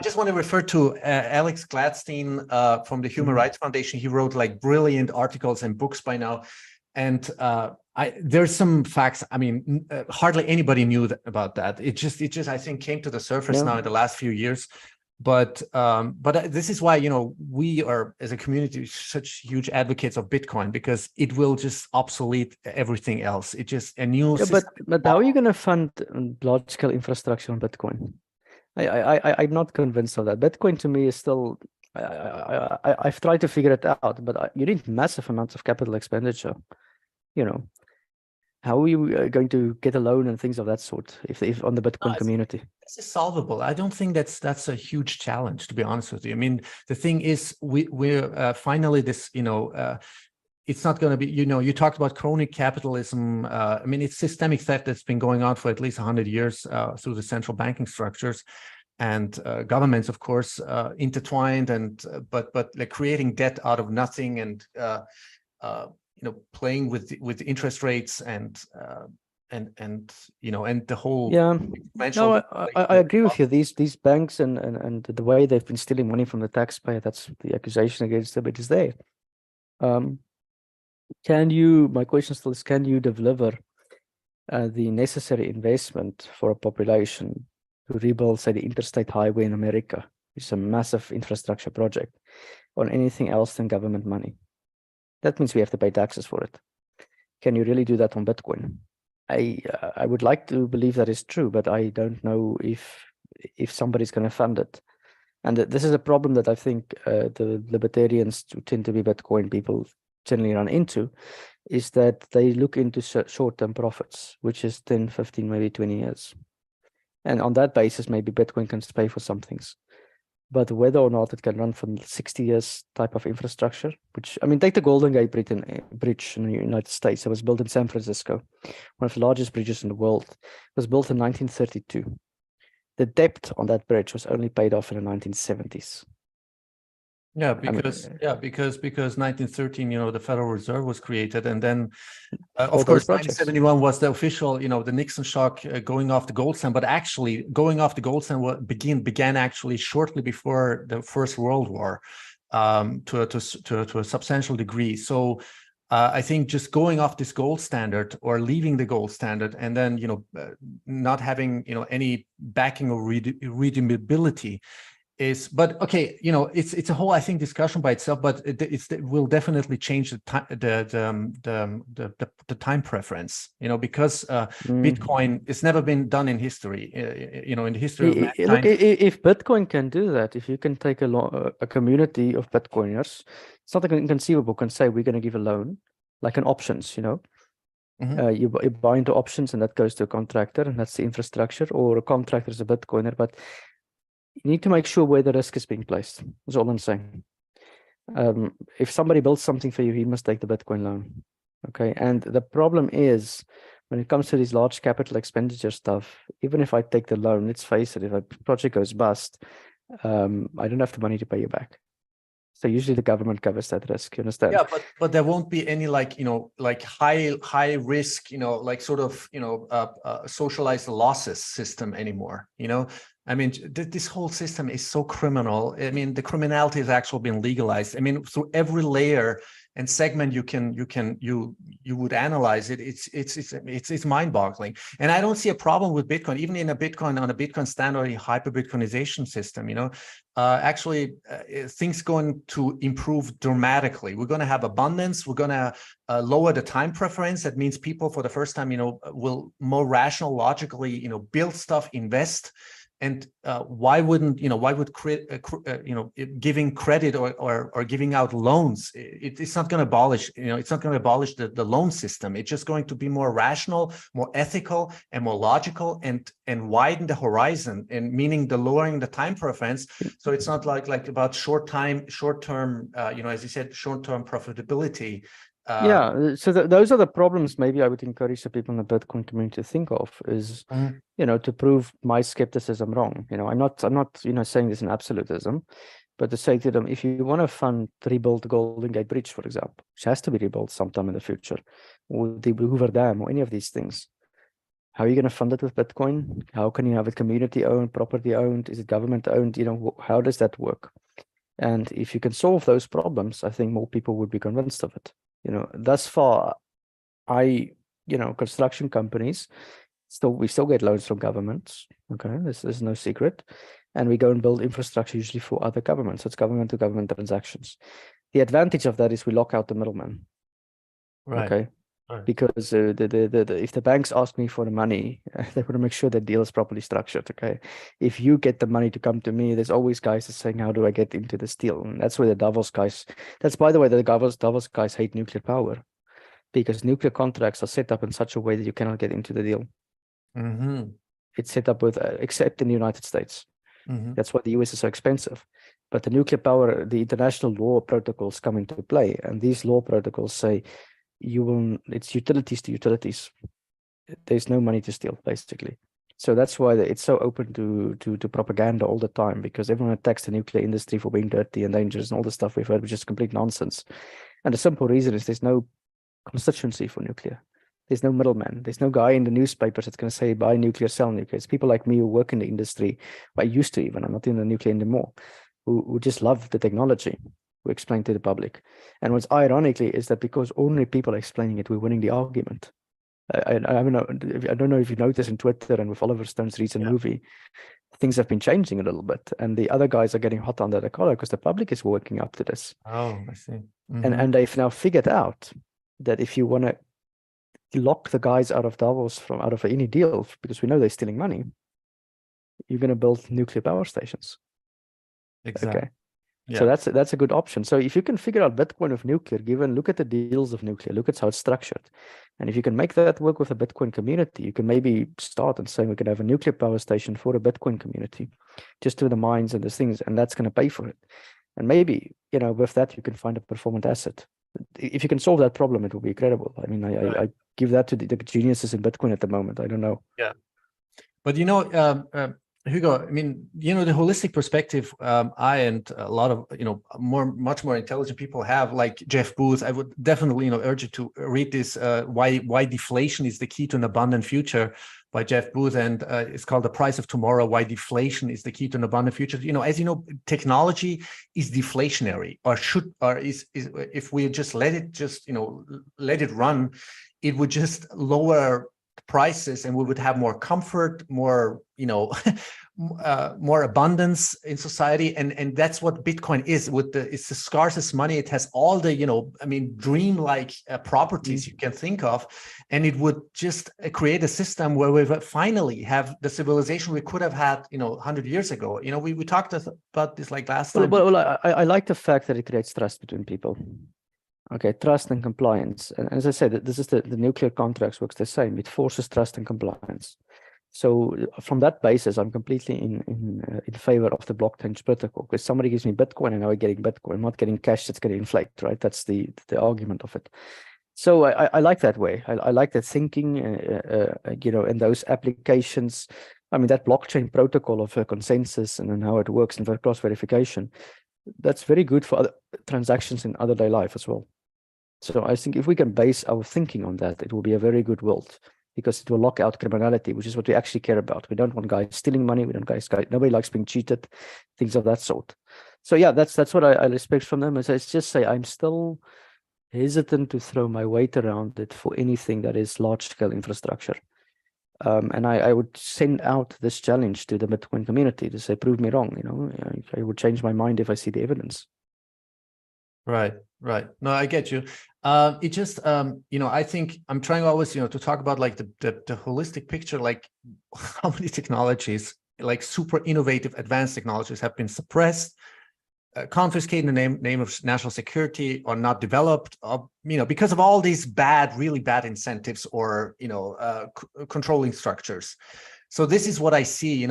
just want to refer to Alex Gladstein from the Human Rights Foundation. He wrote like brilliant articles and books by now, and there's some facts. Hardly anybody knew about that. It just I think came to the surface now in the last few years. But this is why, you know, we are as a community such huge advocates of Bitcoin, because it will just obsolete everything else. It just a new Yeah, system. but how are you going to fund large scale infrastructure on Bitcoin? I'm not convinced of that. Bitcoin to me is still. I've tried to figure it out, but you need massive amounts of capital expenditure. You know, how are you going to get a loan and things of that sort if on the Bitcoin community? This is solvable. I don't think that's a huge challenge, to be honest with you. I mean, the thing is, we're finally this, you know, it's not going to be, you know, you talked about crony capitalism. I mean, it's systemic theft that's been going on for at least 100 years through the central banking structures and governments, of course, intertwined, and but like creating debt out of nothing, and you know, playing with interest rates and you know, and the whole No, I agree with you. These banks and the way they've been stealing money from the taxpayer, that's the accusation against them. It is there. My question still is, can you deliver the necessary investment for a population to rebuild, say, the interstate highway in America, which is a massive infrastructure project, on anything else than government money? That means we have to pay taxes for it. Can you really do that on Bitcoin? I would like to believe that is true, but I don't know if somebody's going to fund it. And this is a problem that I think the libertarians who tend to be Bitcoin people generally run into, is that they look into short-term profits, which is 10, 15, maybe 20 years. And on that basis, maybe Bitcoin can pay for some things. But whether or not it can run for 60 years type of infrastructure, which, I mean, take the Golden Gate Bridge in the United States. It was built in San Francisco, one of the largest bridges in the world. It was built in 1932. The debt on that bridge was only paid off in the 1970s. Yeah, because 1913, you know, the Federal Reserve was created, and then of course 1971 was the official, you know, the Nixon shock going off the gold standard. But actually, going off the gold standard began actually shortly before the First World War, to a substantial degree. So I think just going off this gold standard or leaving the gold standard, and then, you know, not having, you know, any backing or redeemability is, but okay, you know, it's a whole, I think, discussion by itself, but it will definitely change the time preference, you know, because Bitcoin, it's never been done in history, you know, in the history of mankind. Look, if Bitcoin can do that, if you can take a community of Bitcoiners, it's not inconceivable, can say we're going to give a loan, like an options, you know. You buy into options, and that goes to a contractor, and that's the infrastructure, or a contractor is a Bitcoiner, but you need to make sure where the risk is being placed. That's all I'm saying. If somebody builds something for you, he must take the Bitcoin loan. Okay. And the problem is, when it comes to these large capital expenditure stuff, even if I take the loan, let's face it, if a project goes bust, I don't have the money to pay you back. So usually the government covers that risk, you understand? Yeah, but there won't be any, like, you know, like high risk, you know, like sort of, you know, socialized losses system anymore, you know. I mean, this whole system is so criminal. I mean, the criminality has actually been legalized. I mean, through every layer and segment you would analyze it, it's mind-boggling. And I don't see a problem with Bitcoin, even in a Bitcoin standard hyper Bitcoinization system, you know. Actually, things going to improve dramatically. We're going to have abundance. We're going to lower the time preference. That means people, for the first time, you know, will more rational, logically, you know, build stuff, invest. And why would giving credit or giving out loans, it's not going to abolish, you know, it's not going to abolish the loan system. It's just going to be more rational, more ethical, and more logical, and widen the horizon, and meaning the lowering the time preference. So it's not like about short-term, you know, as you said, short-term profitability. Yeah, so those are the problems maybe I would encourage the people in the Bitcoin community to think of, is, you know, to prove my skepticism wrong. You know, I'm not, you know, saying this in absolutism, but to say to them, if you want to rebuild the Golden Gate Bridge, for example, which has to be rebuilt sometime in the future, or the Hoover Dam, or any of these things, how are you going to fund it with Bitcoin? How can you have it community owned, property owned? Is it government owned? You know, how does that work? And if you can solve those problems, I think more people would be convinced of it. You know, thus far, you know, construction companies, we still get loans from governments. Okay, this is no secret. And we go and build infrastructure usually for other governments. So it's government to government transactions. The advantage of that is we lock out the middleman. Right. Okay. Right. Because if the banks ask me for the money, they want to make sure the deal is properly structured. Okay, if you get the money to come to me, there's always guys that saying, "How do I get into this deal?" And that's where the Davos guys. That's, by the way, the Davos guys hate nuclear power, because nuclear contracts are set up in such a way that you cannot get into the deal. Mm-hmm. It's set up with except in the United States. Mm-hmm. That's why the US is so expensive. But the nuclear power, the international law protocols come into play, and these law protocols say it's utilities to utilities. There's no money to steal, basically. So that's why it's so open to propaganda all the time, because everyone attacks the nuclear industry for being dirty and dangerous and all the stuff we've heard, which is complete nonsense. And the simple reason is there's no constituency for nuclear. There's no middleman. There's no guy in the newspapers that's going to say buy nuclear, sell nuclear. It's people like me who work in the industry. I used to even. I'm not in the nuclear anymore. Who just love the technology. We explain to the public. And what's ironically is that because ordinary people are explaining it, we're winning the argument. I don't know if you notice in Twitter and with Oliver Stone's recent movie, things have been changing a little bit, and the other guys are getting hot under the collar because the public is working up to this. Oh, I see. Mm-hmm. And they've now figured out that if you want to lock the guys out of Davos out of any deal, because we know they're stealing money, you're going to build nuclear power stations. Exactly. Okay. Yeah. So that's a good option. So if you can figure out Bitcoin with nuclear, look at the deals of nuclear, look at how it's structured. And if you can make that work with a Bitcoin community, you can maybe start and say we can have a nuclear power station for a Bitcoin community, just to the mines and the things, and that's going to pay for it. And maybe, with that, you can find a performant asset. If you can solve that problem, it will be incredible. I mean, I give that to the geniuses in Bitcoin at the moment. I don't know. Yeah. But, Hügo, I mean, the holistic perspective I and a lot of, much more intelligent people have, like Jeff Booth. I would definitely, urge you to read this, Why Deflation is the Key to an Abundant Future by Jeff Booth. And it's called The Price of Tomorrow, Why Deflation is the Key to an Abundant Future. As you know, technology is deflationary, or is if we just let it run, it would just lower prices, and we would have more comfort, more more abundance in society, and that's what Bitcoin is. It's the scarcest money. It has all the dream-like properties you can think of, and it would just create a system where we finally have the civilization we could have had 100 years ago. We talked about this like last time. Well, I like the fact that it creates trust between people. Okay, trust and compliance. And as I said, this is the nuclear contracts works the same. It forces trust and compliance. So from that basis, I'm completely in favor of the blockchain protocol, because somebody gives me Bitcoin and now I'm getting Bitcoin. I'm not getting cash that's going to inflate, right? That's the argument of it. So I like that way. I like that thinking, in those applications. I mean, that blockchain protocol of consensus and then how it works and cross verification, that's very good for other transactions in other day life as well. So I think if we can base our thinking on that, it will be a very good world, because it will lock out criminality, which is what we actually care about. We don't want guys stealing money. We don't nobody likes being cheated, things of that sort. So yeah, that's what I respect from them. As I just say, I'm still hesitant to throw my weight around it for anything that is large scale infrastructure. And I would send out this challenge to the Bitcoin community to say, prove me wrong. I would change my mind if I see the evidence. Right. No, I get you. It just, I think I'm trying always, to talk about like the holistic picture, like how many technologies, like super innovative, advanced technologies have been suppressed, confiscated in the name of national security, or not developed, because of all these really bad incentives or, controlling structures. So this is what I see,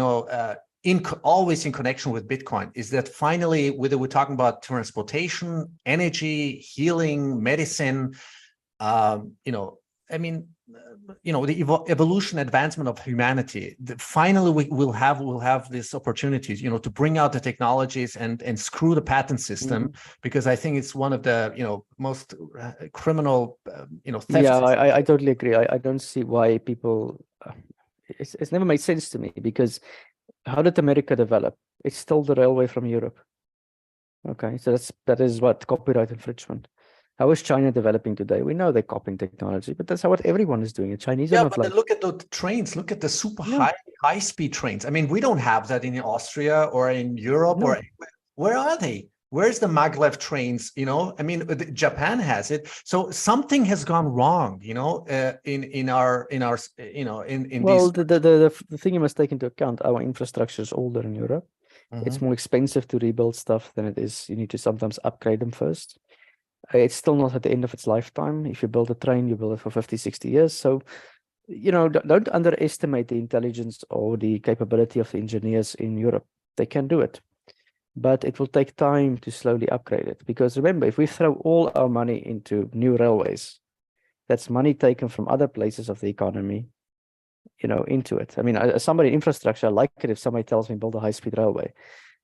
always in connection with Bitcoin, is that finally, whether we're talking about transportation, energy, healing, medicine, the evolution, advancement of humanity, finally we'll have these opportunities, to bring out the technologies and screw the patent system, because I think it's one of the, most criminal, theft. Yeah, I totally agree. I don't see why people, it's never made sense to me, because how did America develop? It's still the railway from Europe. Okay, so that is what copyright infringement. How is China developing today? We know they're copying technology, but that's how what everyone is doing. The Chinese are Yeah, not but like, then look at the trains. Look at the super no, high speed trains. I mean, we don't have that in Austria or in Europe or no. anywhere. Where are they? Where's the maglev trains? You know, I mean, Japan has it. So something has gone wrong. You know, in our you know in Well, these. the thing you must take into account, our infrastructure is older in Europe. It's Mhm. more expensive to rebuild stuff than it is. You need to sometimes upgrade them first. It's still not at the end of its lifetime. If you build a train, you build it for 50, 60 years. So, you know, don't underestimate the intelligence or the capability of the engineers in Europe. They can do it, but it will take time to slowly upgrade it. Because remember, if we throw all our money into new railways, that's money taken from other places of the economy, you know, into it. I mean, as somebody in infrastructure, I like it if somebody tells me build a high-speed railway.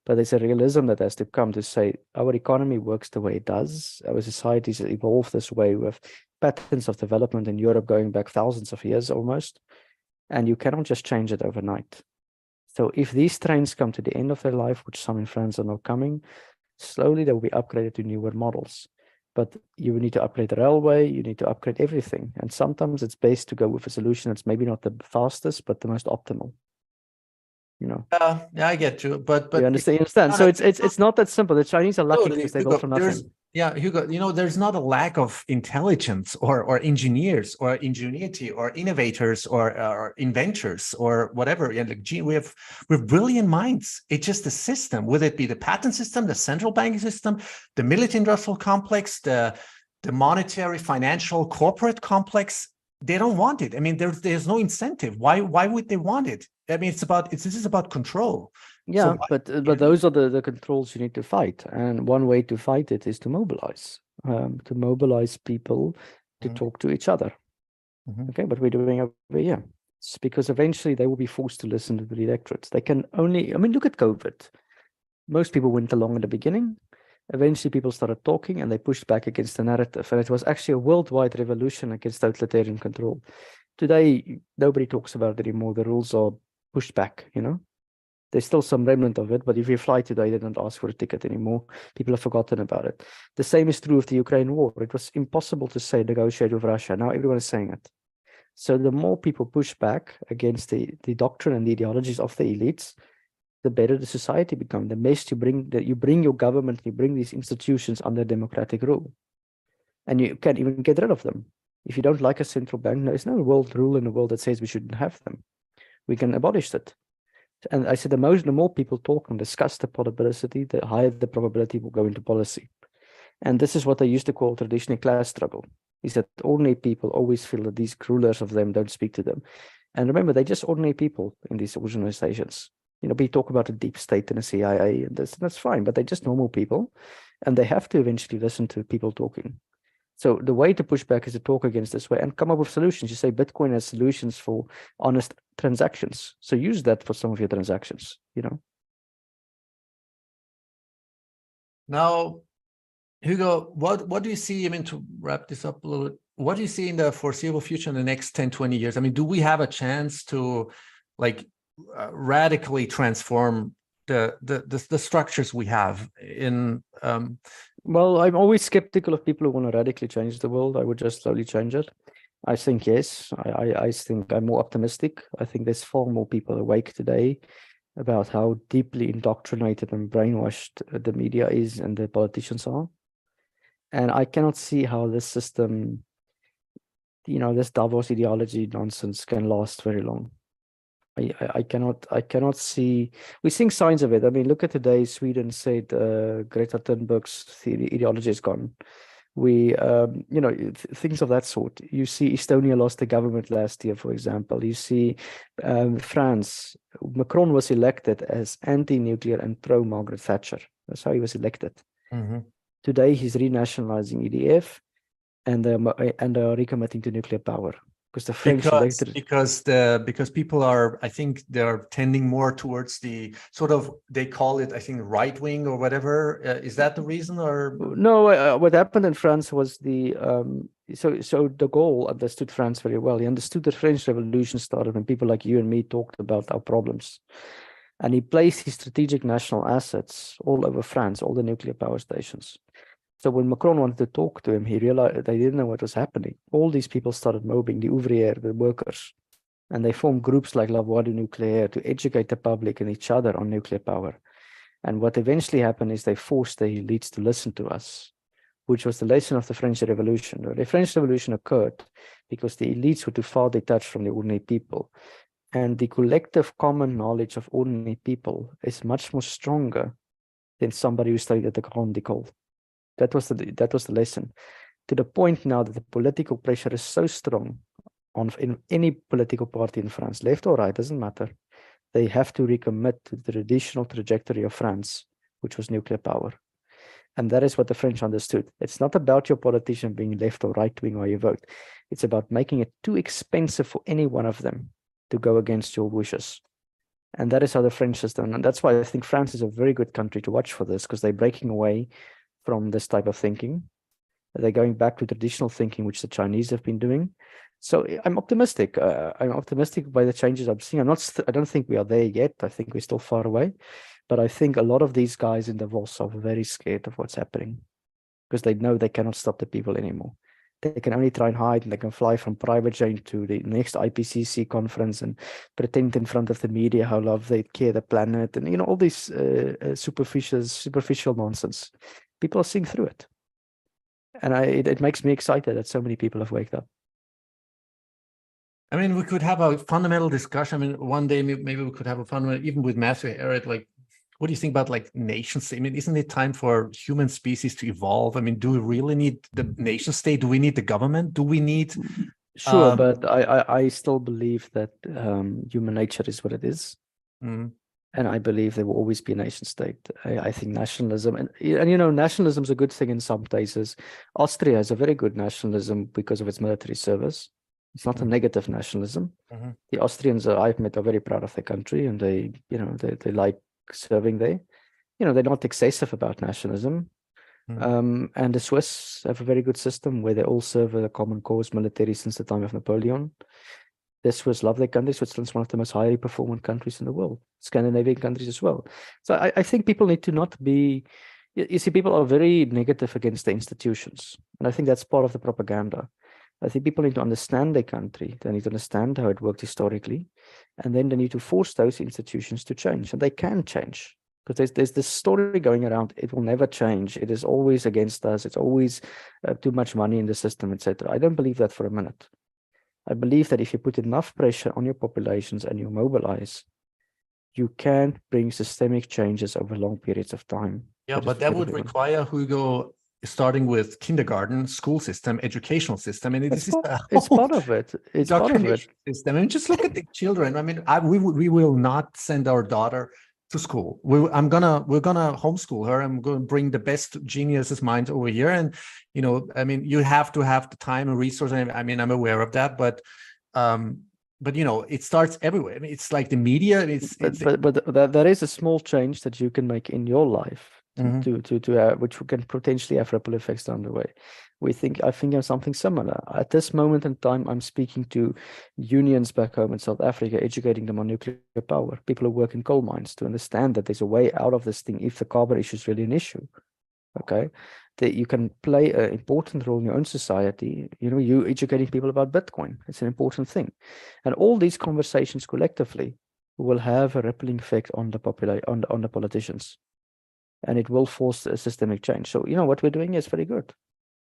But there's a realism that has to come to say our economy works the way it does. Our societies evolved this way with patterns of development in Europe going back thousands of years almost. And you cannot just change it overnight. So if these trains come to the end of their life, which some in France are now coming, slowly they will be upgraded to newer models. But you need to upgrade the railway, you need to upgrade everything. And sometimes it's best to go with a solution that's maybe not the fastest, but the most optimal. You know. Yeah, I get you, but You understand? You understand? no, So no, it's not that simple. The Chinese are lucky totally, because they built Hugo. from There's nothing. yeah, Hugo. You know, there's not a lack of intelligence or engineers or ingenuity or innovators or inventors or whatever. Yeah, like, gee, we have brilliant minds. It's just the system, whether it be the patent system, the central banking system, the military-industrial complex, the monetary, financial, corporate complex. They don't want it. I mean, there's no incentive. Why would they want it? I mean, this is about control. So Yeah, why, but you know? those are the controls you need to fight, and one way to fight it is to mobilize people to Mhm, talk to each other. mhm. Okay, what we're doing over here. It's because eventually they will be forced to listen to the electorates. They can only, I mean, look at COVID. Most people went along in the beginning. Eventually, people started talking and they pushed back against the narrative, and it was actually a worldwide revolution against totalitarian control. Today, nobody talks about it anymore. The rules are pushed back, you know. There's still some remnant of it, but if you fly today, they don't ask for a ticket anymore. People have forgotten about it. The same is true of the Ukraine war. It was impossible to say negotiate with Russia. Now everyone is saying it. So the more people push back against the doctrine and the ideologies of the elites, the better the society becomes. The best you bring your government, you bring these institutions under democratic rule. And you can even get rid of them. If you don't like a central bank, there's no world rule in the world that says we shouldn't have them. We can abolish it. And I said the more people talk and discuss the probability, the higher the probability will go into policy. And this is what I used to call traditional class struggle, is that ordinary people always feel that these rulers of them don't speak to them. And remember, they're just ordinary people in these organizations. You know, we talk about a deep state and a CIA, and that's fine, but they're just normal people. And they have to eventually listen to people talking. So the way to push back is to talk against this way and come up with solutions. You say Bitcoin has solutions for honest transactions. So use that for some of your transactions, you know. Now, Hugo, what do you see? I mean, to wrap this up a little bit, what do you see in the foreseeable future in the next 10, 20 years? I mean, do we have a chance to like radically transform the structures we have in Well, I'm always skeptical of people who want to radically change the world. I would just slowly change it. I think yes. I think I'm more optimistic. I think there's far more people awake today about how deeply indoctrinated and brainwashed the media is and the politicians are. And I cannot see how this system, you know, this Davos ideology nonsense can last very long. I cannot see. We're seeing signs of it. I mean, look at today. Sweden said Greta Thunberg's ideology is gone. We, you know, things of that sort. You see, Estonia lost the government last year, for example. You see, France. Macron was elected as anti-nuclear and pro-Margaret Thatcher. That's how he was elected. Mhm. Today, he's renationalizing EDF, and they are recommitting to nuclear power. Because the French elected because people are, I think they're tending more towards the sort of, they call it, I think, right wing or whatever. Is that the reason? Or no, what happened in France was so de Gaulle understood France very well. He understood the French Revolution started when people like you and me talked about our problems, and he placed his strategic national assets all over France, all the nuclear power stations. So when Macron wanted to talk to him, he realized they didn't know what was happening. All these people started mobbing the ouvriers, the workers, and they formed groups like La Voix du Nucléaire to educate the public and each other on nuclear power. And what eventually happened is they forced the elites to listen to us, which was the lesson of the French Revolution. The French Revolution occurred because the elites were too far detached from the ordinary people. And the collective common knowledge of ordinary people is much more stronger than somebody who studied at the Grande École. That was the lesson. To the point now that the political pressure is so strong in any political party in France, left or right, doesn't matter. They have to recommit to the traditional trajectory of France, which was nuclear power. And that is what the French understood. It's not about your politician being left or right wing or you vote. It's about making it too expensive for any one of them to go against your wishes. And that is how the French has done. And that's why I think France is a very good country to watch for this, because they're breaking away from this type of thinking. They're going back to traditional thinking, which the Chinese have been doing. So I'm optimistic. I'm optimistic by the changes I'm seeing. I don't think we are there yet. I think we're still far away. But I think a lot of these guys in Davos are very scared of what's happening because they know they cannot stop the people anymore. They can only try and hide, and they can fly from private jet to the next IPCC conference and pretend in front of the media how love they care the planet, and all these superficial nonsense. People are seeing through it, and it makes me excited that so many people have waked up. I mean, we could have a fundamental discussion. I mean, one day maybe we could have a fundamental, even with Matthew Harriet, like, what do you think about like nations? I mean, isn't it time for human species to evolve? I mean, do we really need the nation state? Do we need the government? Do we need? Sure, but I still believe that human nature is what it is. Mm. And I believe there will always be a nation state. I think nationalism, and nationalism is a good thing in some places. Austria has a very good nationalism because of its military service. It's not a negative nationalism. Mm-hmm. The Austrians I've met are very proud of their country, and they like serving there. They're not excessive about nationalism. Mm. And the Swiss have a very good system where they all serve a common cause military since the time of Napoleon. The Swiss love their country. Switzerland's one of the most highly performing countries in the world. Scandinavian countries as well. So I think people need to not be. You see, people are very negative against the institutions, and I think that's part of the propaganda. I think people need to understand their country. They need to understand how it worked historically, and then they need to force those institutions to change, and they can change. Because there's this story going around, it will never change. It is always against us. It's always too much money in the system, etc. I don't believe that for a minute. I believe that if you put enough pressure on your populations and you mobilize, you can bring systemic changes over long periods of time. Yeah, but that would require, Hügo, starting with kindergarten, school system, educational system, and it's part of it. It's part of it. System. I mean, just look at the children. I mean, we will not send our daughter to school. We're gonna homeschool her. I'm going to bring the best geniuses minds over here, and I mean, you have to have the time and resource. I mean, I'm aware of that, but it starts everywhere. I mean, it's like the media. But there is a small change that you can make in your life to which can potentially have ripple effects down the way. I think of something similar. At this moment in time, I'm speaking to unions back home in South Africa, educating them on nuclear power, people who work in coal mines, to understand that there's a way out of this thing if the carbon issue is really an issue. Okay, that you can play an important role in your own society. You educating people about Bitcoin. It's an important thing, and all these conversations collectively will have a rippling effect on the on the politicians, and it will force a systemic change. So what we're doing is very good,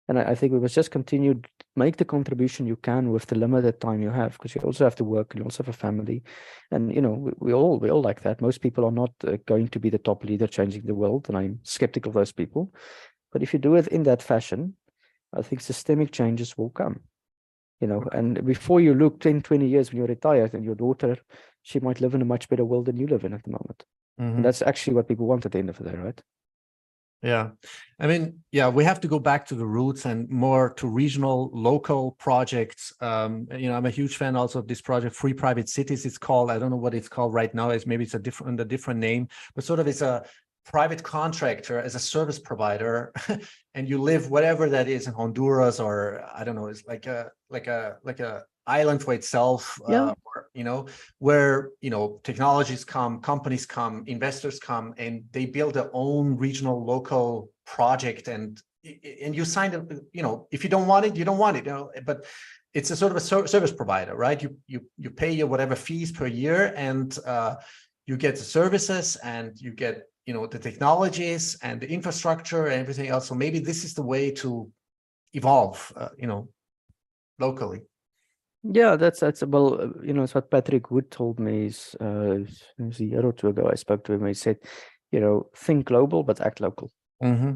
and I think we must just continue to make the contribution you can with the limited time you have, because you also have to work and you also have a family, and we all like that. Most people are not going to be the top leader changing the world, and I'm skeptical of those people. But if you do it in that fashion, I think systemic changes will come. And before you look 10, 20 years when you're retired, and your daughter, she might live in a much better world than you live in at the moment. And that's actually what people want at the end of the day, right? Yeah. I mean, we have to go back to the roots and more to regional, local projects. I'm a huge fan also of this project, Free Private Cities, it's called. I don't know what it's called right now. Maybe it's a different name, but sort of it's a private contractor as a service provider, and you live whatever that is in Honduras, or I don't know, it's like a island for itself, where technologies come, companies come, investors come, and they build their own regional, local project, and and you sign it, you know, if you don't want it, you don't want it, you know, but it's a sort of a service provider, right? You pay your whatever fees per year, and you get the services, and you get, you know, the technologies and the infrastructure and everything else. So maybe this is the way to evolve, you know, locally. Yeah, that's well, you know, it's what Patrick Wood told me is it was a year or two ago. I spoke to him. He said, you know, think global but act local. Mm-hmm.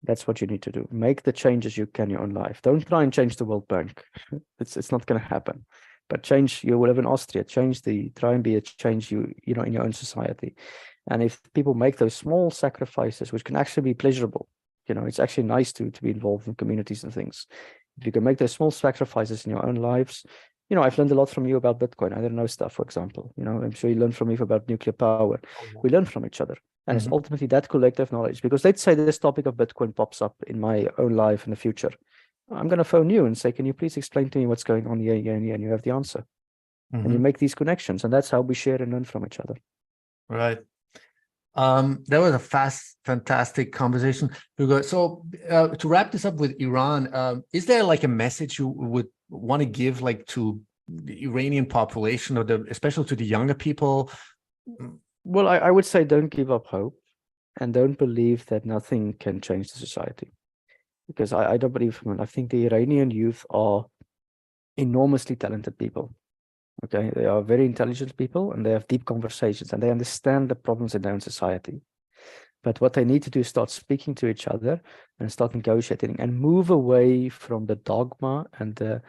That's what you need to do. Make the changes you can in your own life. Don't try and change the World Bank. It's not going to happen. But change, you will live in Austria. Try and be a change you know, in your own society. And if people make those small sacrifices, which can actually be pleasurable, you know, it's actually nice to be involved in communities and things. If you can make those small sacrifices in your own lives, you know, I've learned a lot from you about Bitcoin. I don't know stuff, for example. You know, I'm sure you learned from me about nuclear power. We learn from each other. And it's ultimately that collective knowledge. Because let's say this topic of Bitcoin pops up in my own life in the future. I'm going to phone you and say, can you please explain to me what's going on here, and you have the answer. And you make these connections. And that's how we share and learn from each other. Right. That was a fantastic conversation, Hugo. So to wrap this up with Iran, is there like a message you would want to give, like, to the Iranian population, or especially to the younger people? Well, I would say don't give up hope, and don't believe that nothing can change the society. Because I don't believe, I think the Iranian youth are enormously talented people. Okay, they are very intelligent people, and they have deep conversations, and they understand the problems in their own society. But what they need to do is start speaking to each other and start negotiating, and move away from the dogma and the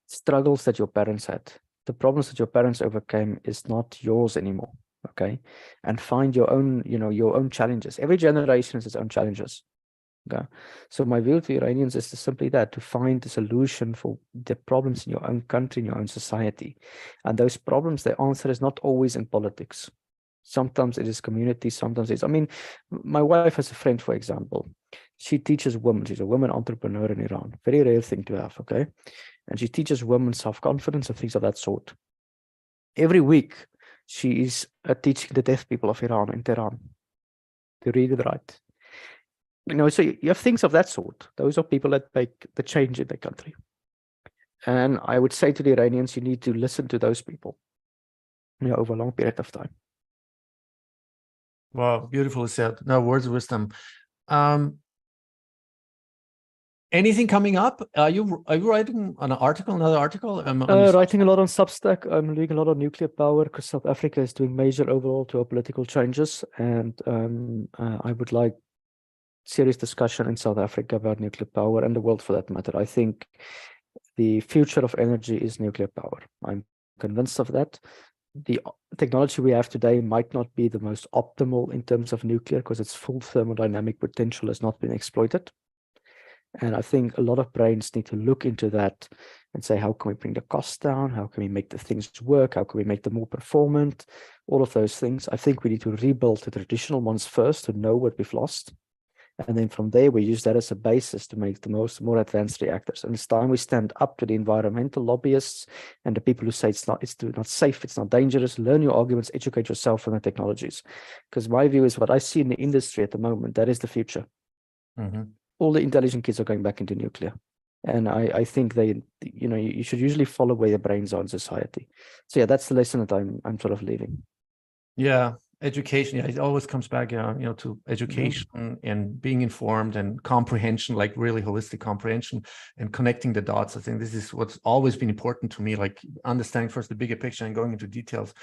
struggles that your parents had. The problems that your parents overcame is not yours anymore. Okay, and find your own, you know, your own challenges. Every generation has its own challenges. Okay, so my view to Iranians is simply that, to find a solution for the problems in your own country, in your own society. And those problems, the answer is not always in politics. Sometimes it is community, sometimes it's, I mean, my wife has a friend, for example. She teaches women, she's a woman entrepreneur in Iran. Very rare thing to have, okay? And she teaches women self-confidence and things of that sort. Every week, she is teaching the deaf people of Iran in Tehran to read and write. You know, so you have things of that sort. Those are people that make the change in their country. And I would say to the Iranians, you need to listen to those people, you know, over a long period of time. Wow, beautifully said. No, words of wisdom. Anything coming up? Are you writing another article? Writing a lot on Substack. I'm doing a lot on nuclear power, because South Africa is doing major overall geopolitical changes, and I would like serious discussion in South Africa about nuclear power, and the world for that matter. I think the future of energy is nuclear power. I'm convinced of that. The technology we have today might not be the most optimal in terms of nuclear, because its full thermodynamic potential has not been exploited. And I think a lot of brains need to look into that and say, how can we bring the costs down? How can we make the things work? How can we make them more performant? All of those things. I think we need to rebuild the traditional ones first to know what we've lost. And then from there, we use that as a basis to make the more advanced reactors. And it's time we stand up to the environmental lobbyists and the people who say it's not safe, it's not dangerous. Learn your arguments, educate yourself on the technologies. Because my view is, what I see in the industry at the moment, that is the future. All the intelligent kids are going back into nuclear. And I think they, you know, you should usually follow where your brains are in society. So yeah, that's the lesson that I'm sort of leaving. Yeah. Education, yeah, it always comes back, you know, to education and being informed and comprehension, like really holistic comprehension and connecting the dots. I think this is what's always been important to me, like understanding first the bigger picture and going into details.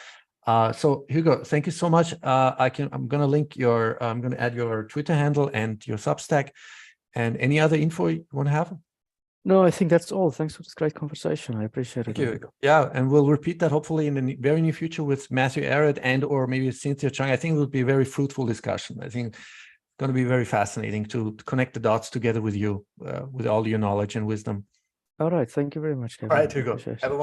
So Hügo, thank you so much. I'm going to link I'm going to add your Twitter handle and your Substack, and any other info you want to have. No, I think that's all. Thanks for this great conversation. I appreciate it. Thank you. Yeah, and we'll repeat that hopefully in the very near future with Matthew Arrett or maybe Cynthia Chung. I think it will be a very fruitful discussion. I think it's going to be very fascinating to connect the dots together with you, with all your knowledge and wisdom. All right. Thank you very much, Kevin. All right, Hügo. Have a